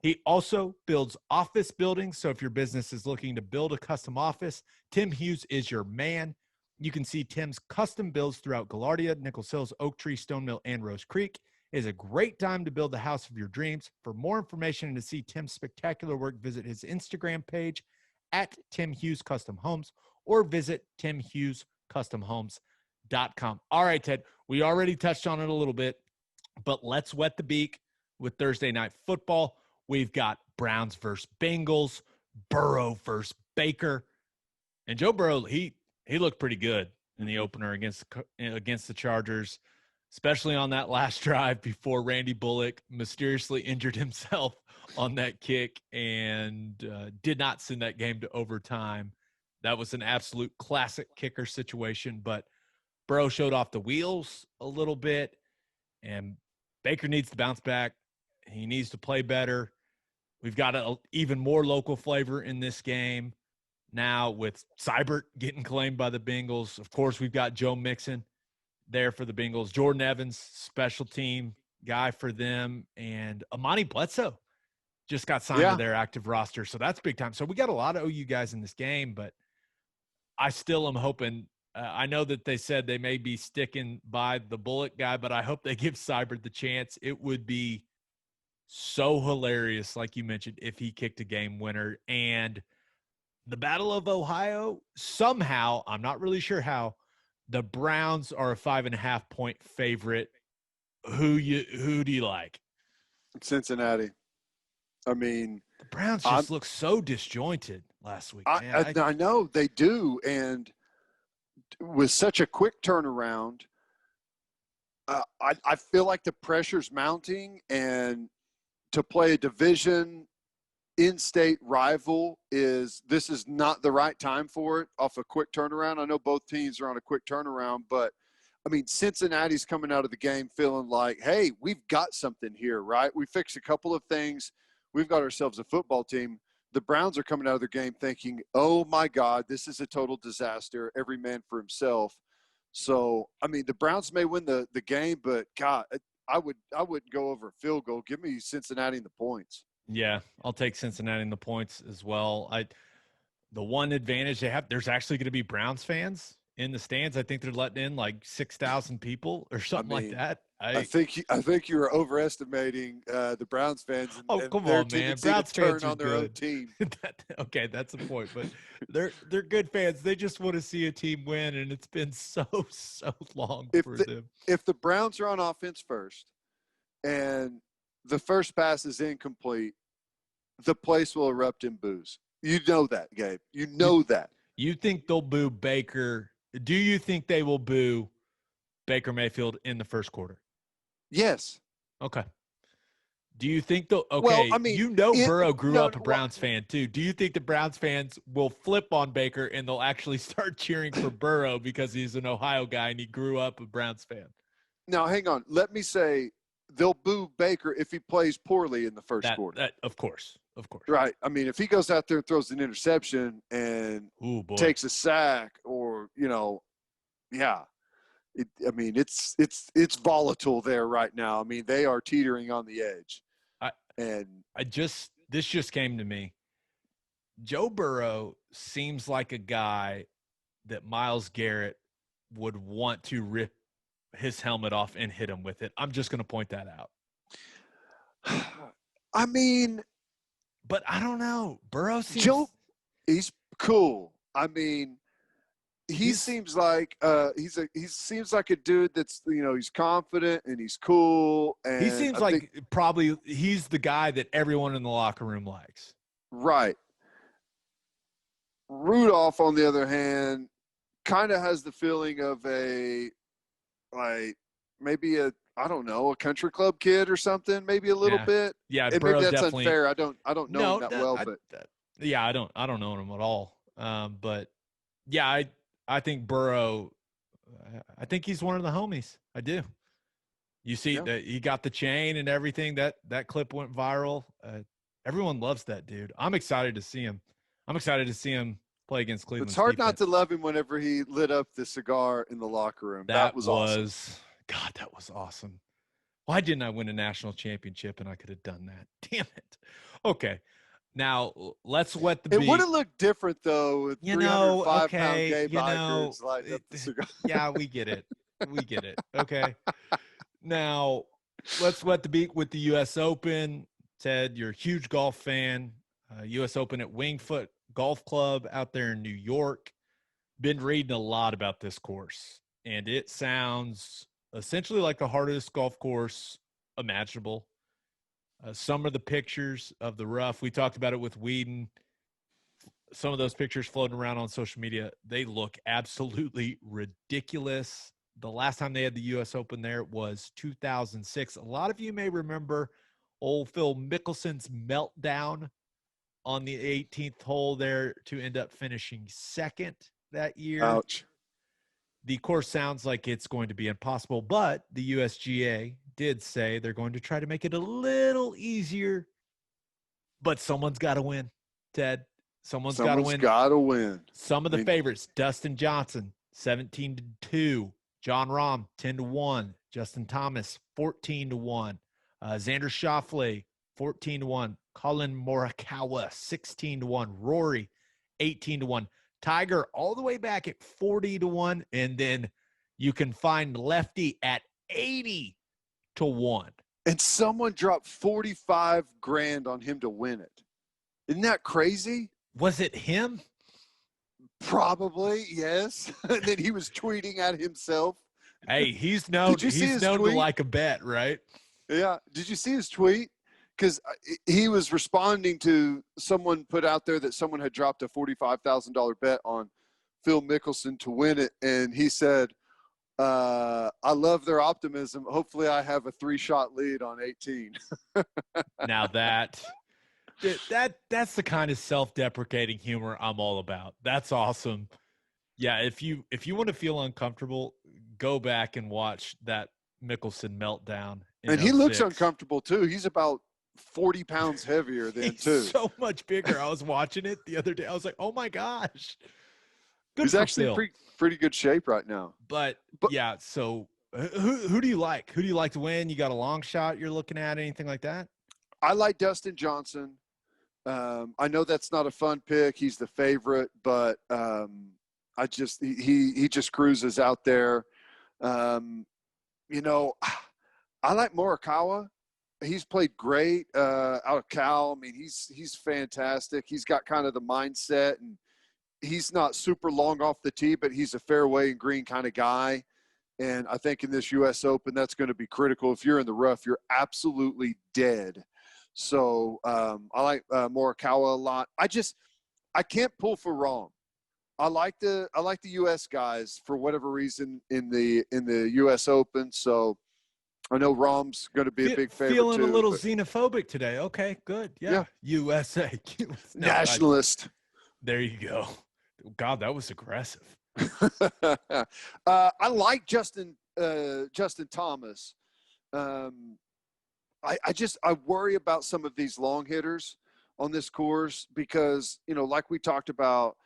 A: He also builds office buildings. So if your business is looking to build a custom office, Tim Hughes is your man. You can see Tim's custom builds throughout Gaillardia, Nichols Hills, Oak Tree, Stone Mill, and Rose Creek. It is a great time to build the house of your dreams. For more information and to see Tim's spectacular work, visit his Instagram page at Tim Hughes Custom Homes or visit timhughescustomhomes.com. All right, Ted, we already touched on it a little bit, but let's wet the beak with Thursday night football. We've got Browns versus Bengals, Burrow versus Baker. And Joe Burrow, he looked pretty good in the opener against the Chargers, especially on that last drive before Randy Bullock mysteriously injured himself on that kick and did not send that game to overtime. That was an absolute classic kicker situation, but Burrow showed off the wheels a little bit, and Baker needs to bounce back. He needs to play better. We've got even more local flavor in this game now with Seibert getting claimed by the Bengals. Of course, we've got Joe Mixon there for the Bengals. Jordan Evans, special team guy for them. And Amani Bledsoe just got signed to their active roster. So that's big time. So we got a lot of OU guys in this game, but I still am hoping I know that they said they may be sticking by the Bullock guy, but I hope they give Seibert the chance. It would be so hilarious, like you mentioned, if he kicked a game winner. And the Battle of Ohio, somehow, I'm not really sure how, the Browns are a 5.5-point favorite. Who do you like?
B: Cincinnati. I mean,
A: the Browns just look so disjointed last week.
B: I know they do, and with such a quick turnaround, I feel like the pressure's mounting, and to play a division in-state rival this is not the right time for it off a quick turnaround. I know both teams are on a quick turnaround, but I mean, Cincinnati's coming out of the game feeling like, hey, we've got something here, right? We fixed a couple of things. We've got ourselves a football team. The Browns are coming out of their game thinking, oh my God, this is a total disaster. Every man for himself. So, I mean, the Browns may win the game, but God, I wouldn't go over a field goal. Give me Cincinnati in the points.
A: Yeah, I'll take Cincinnati in the points as well. The one advantage they have, there's actually going to be Browns fans in the stands. I think they're letting in like 6,000 people or something like that.
B: I think you're overestimating the Browns fans.
A: And come on, man! Browns fans
B: on their own team.
A: Okay, that's the point. But they're good fans. They just want to see a team win, and it's been so long for them.
B: If the Browns are on offense first, and the first pass is incomplete, the place will erupt in boos. You know that, Gabe. You know that.
A: You think they'll boo Baker? Do you think they will boo Baker Mayfield in the first quarter?
B: Yes.
A: Okay. Do you think they'll – okay,
B: well, I mean,
A: Burrow grew up a Browns fan too. Do you think the Browns fans will flip on Baker and they'll actually start cheering for Burrow because he's an Ohio guy and he grew up a Browns fan?
B: Now, hang on. Let me say they'll boo Baker if he plays poorly in the first quarter.
A: Of course.
B: Right. I mean, if he goes out there and throws an interception and takes a sack, or it's volatile there right now. I mean, they are teetering on the edge.
A: This just came to me. Joe Burrow seems like a guy that Myles Garrett would want to rip his helmet off and hit him with it. I'm just going to point that out.
B: I mean,
A: but I don't know. Burrow seems
B: Joe, he's cool. I mean, he seems like he seems like a dude that's, he's confident and he's cool, and
A: he seems probably he's the guy that everyone in the locker room likes.
B: Right. Rudolph, on the other hand, kind of has the feeling of maybe a country club kid or something, maybe a little bit.
A: Yeah,
B: and
A: Burrow
B: maybe that's
A: definitely
B: unfair. I don't know him that well, but
A: I don't know him at all. But yeah, I think Burrow. I think he's one of the homies. I do. You see that he got the chain and everything. That clip went viral. Everyone loves that dude. I'm excited to see him. I'm excited to see him play against Cleveland.
B: It's hard not to love him whenever he lit up the cigar in the locker room. That was awesome.
A: God, that was awesome. Why didn't I win a national championship and I could have done that? Damn it. Okay. Now, let's wet the beak.
B: It would have looked different, though, with 305-pound Gabe Ikard lighting up the cigar.
A: Yeah, we get it. Okay. Now, let's wet the beak with the U.S. Open. Ted, you're a huge golf fan. U.S. Open at Wingfoot Golf Club out there in New York. Been reading a lot about this course, and it sounds essentially like the hardest golf course imaginable. Some of the pictures of the rough, we talked about it with Weeden. Some of those pictures floating around on social media, they look absolutely ridiculous. The last time they had the U.S. Open there was 2006. A lot of you may remember old Phil Mickelson's meltdown on the 18th hole there to end up finishing second that year.
B: Ouch.
A: The course sounds like it's going to be impossible, but the USGA did say they're going to try to make it a little easier. But someone's got to win, Ted. Someone's got to win.
B: Got to win.
A: Some of the favorites: Dustin Johnson, 17-2; John Rahm, 10-1; Justin Thomas, 14-1; Xander Schauffele, 14-1; Colin Morikawa, 16-1; Rory, 18-1; Tiger all the way back at 40-1, and then you can find Lefty at 80-1.
B: And someone dropped $45,000 on him to win it. Isn't that crazy?
A: Was it him?
B: Probably, yes. And then he was tweeting at himself.
A: Hey, he's known to like a bet, right?
B: Yeah. Did you see his tweet? Because he was responding to someone put out there that someone had dropped a $45,000 bet on Phil Mickelson to win it. And he said, I love their optimism. Hopefully I have a 3-shot lead on 18.
A: Now that's the kind of self-deprecating humor I'm all about. That's awesome. Yeah, if you want to feel uncomfortable, go back and watch that Mickelson meltdown.
B: And he looks uncomfortable too. He's about 40 pounds heavier than too.
A: So much bigger. I was watching it the other day. I was like, oh my gosh.
B: He's actually in pretty good shape right now.
A: But yeah, so who do you like? Who do you like to win? You got a long shot you're looking at, anything like that?
B: I like Dustin Johnson. I know that's not a fun pick. He's the favorite, but he just cruises out there. I like Morikawa. He's played great out of Cal. I mean, he's fantastic. He's got kind of the mindset, and he's not super long off the tee, but he's a fairway and green kind of guy. And I think in this U.S. Open, that's going to be critical. If you're in the rough, you're absolutely dead. So I like Morikawa a lot. I can't pull for Rahm. I like the U.S. guys for whatever reason in the U.S. Open. So I know Rahm's going to be a big favorite.
A: Feeling a little xenophobic today. Okay, good. Yeah. USA.
B: Nationalist.
A: There you go. God, that was aggressive.
B: I like Justin Thomas. I worry about some of these long hitters on this course because, like we talked about,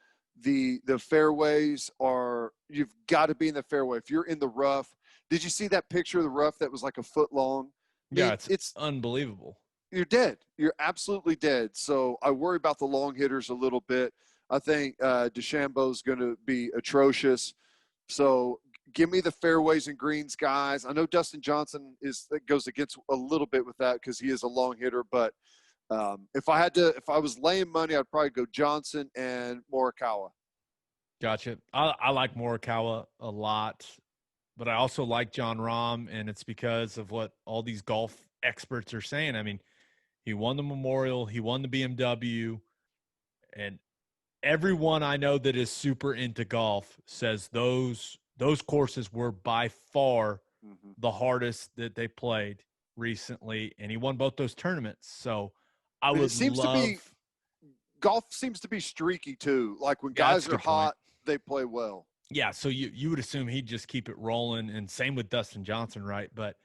B: the fairways are, you've got to be in the fairway. If you're in the rough, did you see that picture of the rough that was like a foot long?
A: Yeah, it's unbelievable.
B: You're dead. You're absolutely dead. So I worry about the long hitters a little bit. I think DeChambeau's going to be atrocious. So give me the fairways and greens guys. I know Dustin Johnson goes against a little bit with that because he is a long hitter. But if I was laying money, I'd probably go Johnson and Morikawa.
A: Gotcha. I like Morikawa a lot, but I also like John Rahm, and it's because of what all these golf experts are saying. I mean, he won the Memorial, he won the BMW, and everyone I know that is super into golf says those courses were by far the hardest that they played recently, and he won both those tournaments. So I would
B: golf seems to be streaky too. Like when guys are hot, they play well.
A: Yeah, so you would assume he'd just keep it rolling, and same with Dustin Johnson, right? But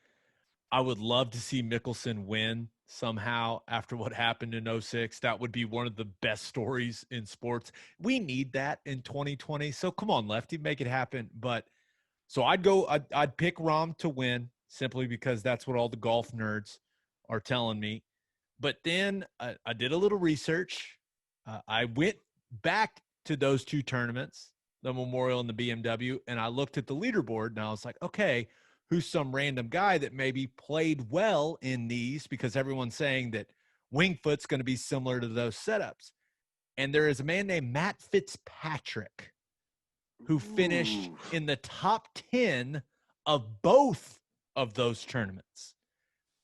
A: I would love to see Mickelson win somehow after what happened in 06. That would be one of the best stories in sports. We need that in 2020. So come on, Lefty, make it happen. But so I'd pick Rahm to win simply because that's what all the golf nerds are telling me. But then I did a little research. I went back to those two tournaments, the Memorial and the BMW, and I looked at the leaderboard and I was like, okay, who's some random guy that maybe played well in these, because everyone's saying that Winged Foot's going to be similar to those setups. And there is a man named Matt Fitzpatrick who finished in the top 10 of both of those tournaments.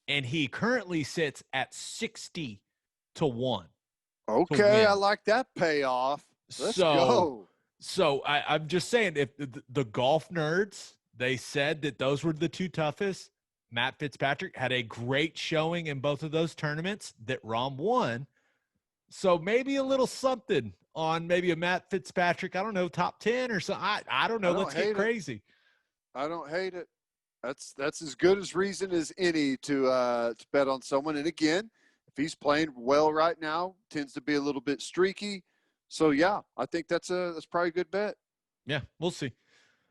A: And he currently sits at 60 to 1.
B: Okay, I like that payoff. Let's go.
A: So I'm just saying, if the golf nerds, they said that those were the two toughest. Matt Fitzpatrick had a great showing in both of those tournaments that Rahm won. So maybe a little something on maybe a Matt Fitzpatrick, I don't know, top 10 or something. I don't know. Let's get crazy.
B: I don't hate it. That's as good as reason as any to bet on someone. And again, if he's playing well right now, tends to be a little bit streaky. So yeah, I think that's probably a good bet.
A: Yeah, we'll see.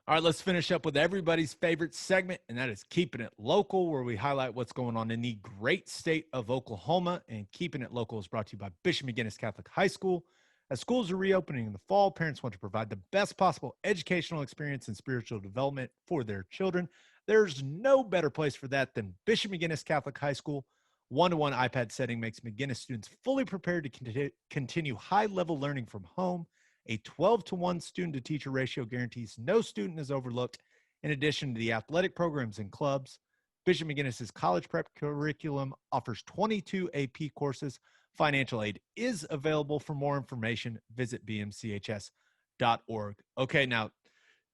A: All right, let's finish up with everybody's favorite segment, and that is Keeping It Local, where we highlight what's going on in the great state of Oklahoma. And Keeping It Local is brought to you by Bishop McGinnis Catholic High School. As schools are reopening in the fall, parents want to provide the best possible educational experience and spiritual development for their children. There's no better place for that than Bishop McGinnis Catholic High School. One-to-one iPad setting makes McGinnis students fully prepared to continue high-level learning from home. A 12-to-1 student-to-teacher ratio guarantees no student is overlooked. In addition to the athletic programs and clubs, Bishop McGinnis's college prep curriculum offers 22 AP courses. Financial aid is available. For more information, visit bmchs.org. Okay, now,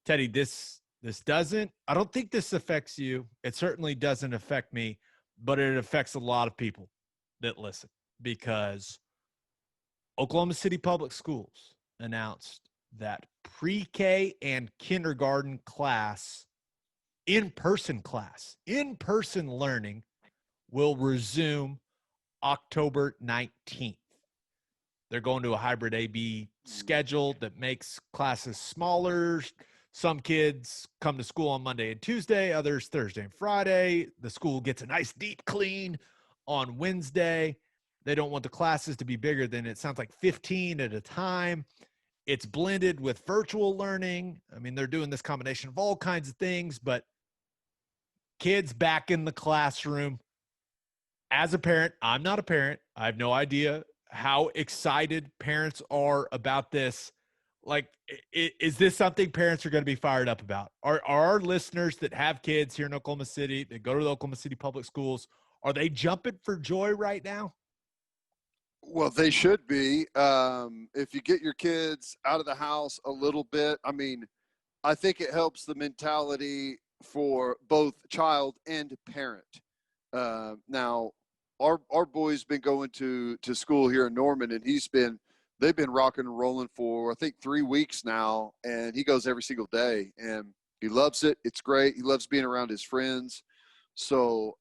A: Teddy, this doesn't – I don't think this affects you. It certainly doesn't affect me, but it affects a lot of people that listen because Oklahoma City Public Schools announced that pre-K and kindergarten in-person learning will resume October 19th. They're going to a hybrid AB schedule that makes classes smaller. Some kids come to school on Monday and Tuesday, others Thursday and Friday. The school gets a nice deep clean on Wednesday. They don't want the classes to be bigger than, it sounds like, 15 at a time. It's blended with virtual learning. I mean, they're doing this combination of all kinds of things, but kids back in the classroom. As a parent, I'm not a parent. I have no idea how excited parents are about this. Like, is this something parents are going to be fired up about? Are our listeners that have kids here in Oklahoma City, that go to the Oklahoma City Public Schools, are they jumping for joy right now?
B: Well, they should be. If you get your kids out of the house a little bit, I mean, I think it helps the mentality for both child and parent. Now, our boy's been going to school here in Norman, and they've been rocking and rolling for, I think, 3 weeks now, and he goes every single day, and he loves it. It's great. He loves being around his friends. So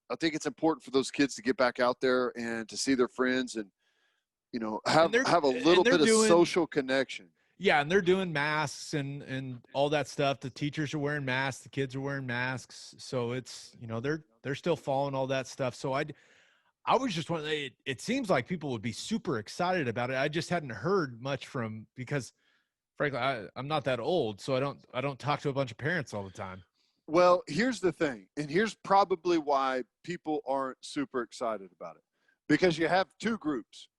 B: I think it's important for those kids to get back out there and to see their friends and, have a little bit of social connection.
A: Yeah, and they're doing masks and all that stuff. The teachers are wearing masks, the kids are wearing masks. So it's, they're still following all that stuff. So I was just wondering, it seems like people would be super excited about it. I just hadn't heard much because frankly, I'm not that old, so I don't talk to a bunch of parents all the time.
B: Well, here's the thing, and here's probably why people aren't super excited about it. Because you have two groups.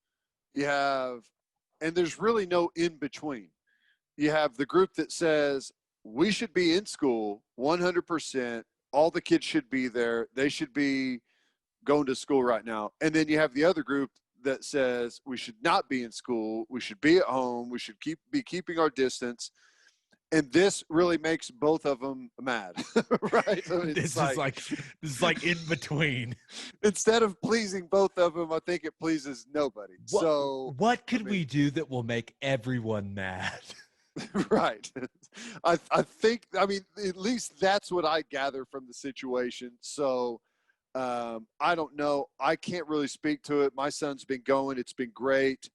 B: And there's really no in between. You have the group that says we should be in school 100%. All the kids should be there. They should be going to school right now. And then you have the other group that says we should not be in school. We should be at home. We should be keeping our distance. And this really makes both of them mad, right? So
A: this is like in between.
B: Instead of pleasing both of them, I think it pleases nobody.
A: What could we do that will make everyone mad?
B: Right. I think, at least that's what I gather from the situation. So I don't know. I can't really speak to it. My son's been going. It's been great.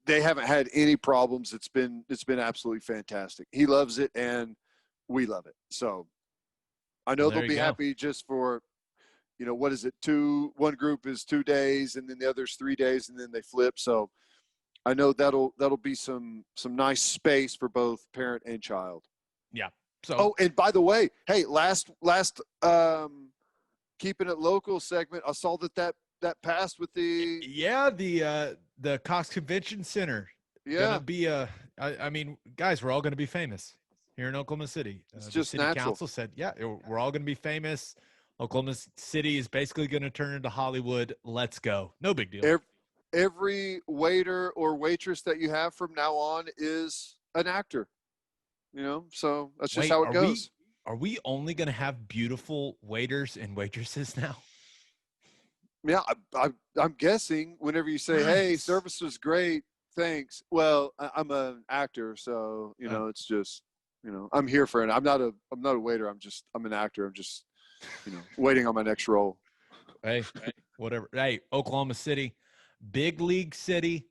B: They haven't had any problems. It's been absolutely fantastic. He loves it and we love it. So I know they'll be happy just for, what is it? One group is 2 days and then the other's 3 days and then they flip. So I know that'll be some nice space for both parent and child.
A: Yeah. So,
B: and by the way, hey, last Keeping It Local segment, I saw that passed with
A: the Cox Convention Center.
B: Yeah.
A: Gonna be guys, we're all going to be famous here in Oklahoma City.
B: It's
A: the
B: just
A: city
B: natural.
A: council said, we're all going to be famous. Oklahoma City is basically going to turn into Hollywood. Let's go. No big deal.
B: Every waiter or waitress that you have from now on is an actor. So that's just how it goes.
A: Are we only going to have beautiful waiters and waitresses now?
B: Yeah, I'm guessing whenever you say, "Hey, service was great, thanks." Well, I'm an actor, so it's just, I'm here for it. I'm not a waiter. I'm an actor. I'm just, waiting on my next role.
A: Hey, whatever. Hey, Oklahoma City, big league city,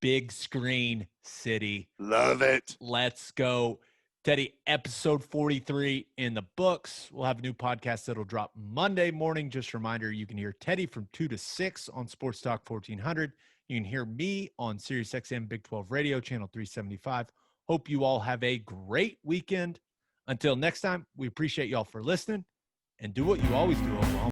A: big screen city.
B: Love it.
A: Let's go. Teddy, episode 43 in the books. We'll have a new podcast that'll drop Monday morning. Just a reminder, you can hear Teddy from 2 to 6 on Sports Talk 1400. You can hear me on SiriusXM Big 12 Radio, channel 375. Hope you all have a great weekend. Until next time, we appreciate y'all for listening and do what you always do, Oklahoma.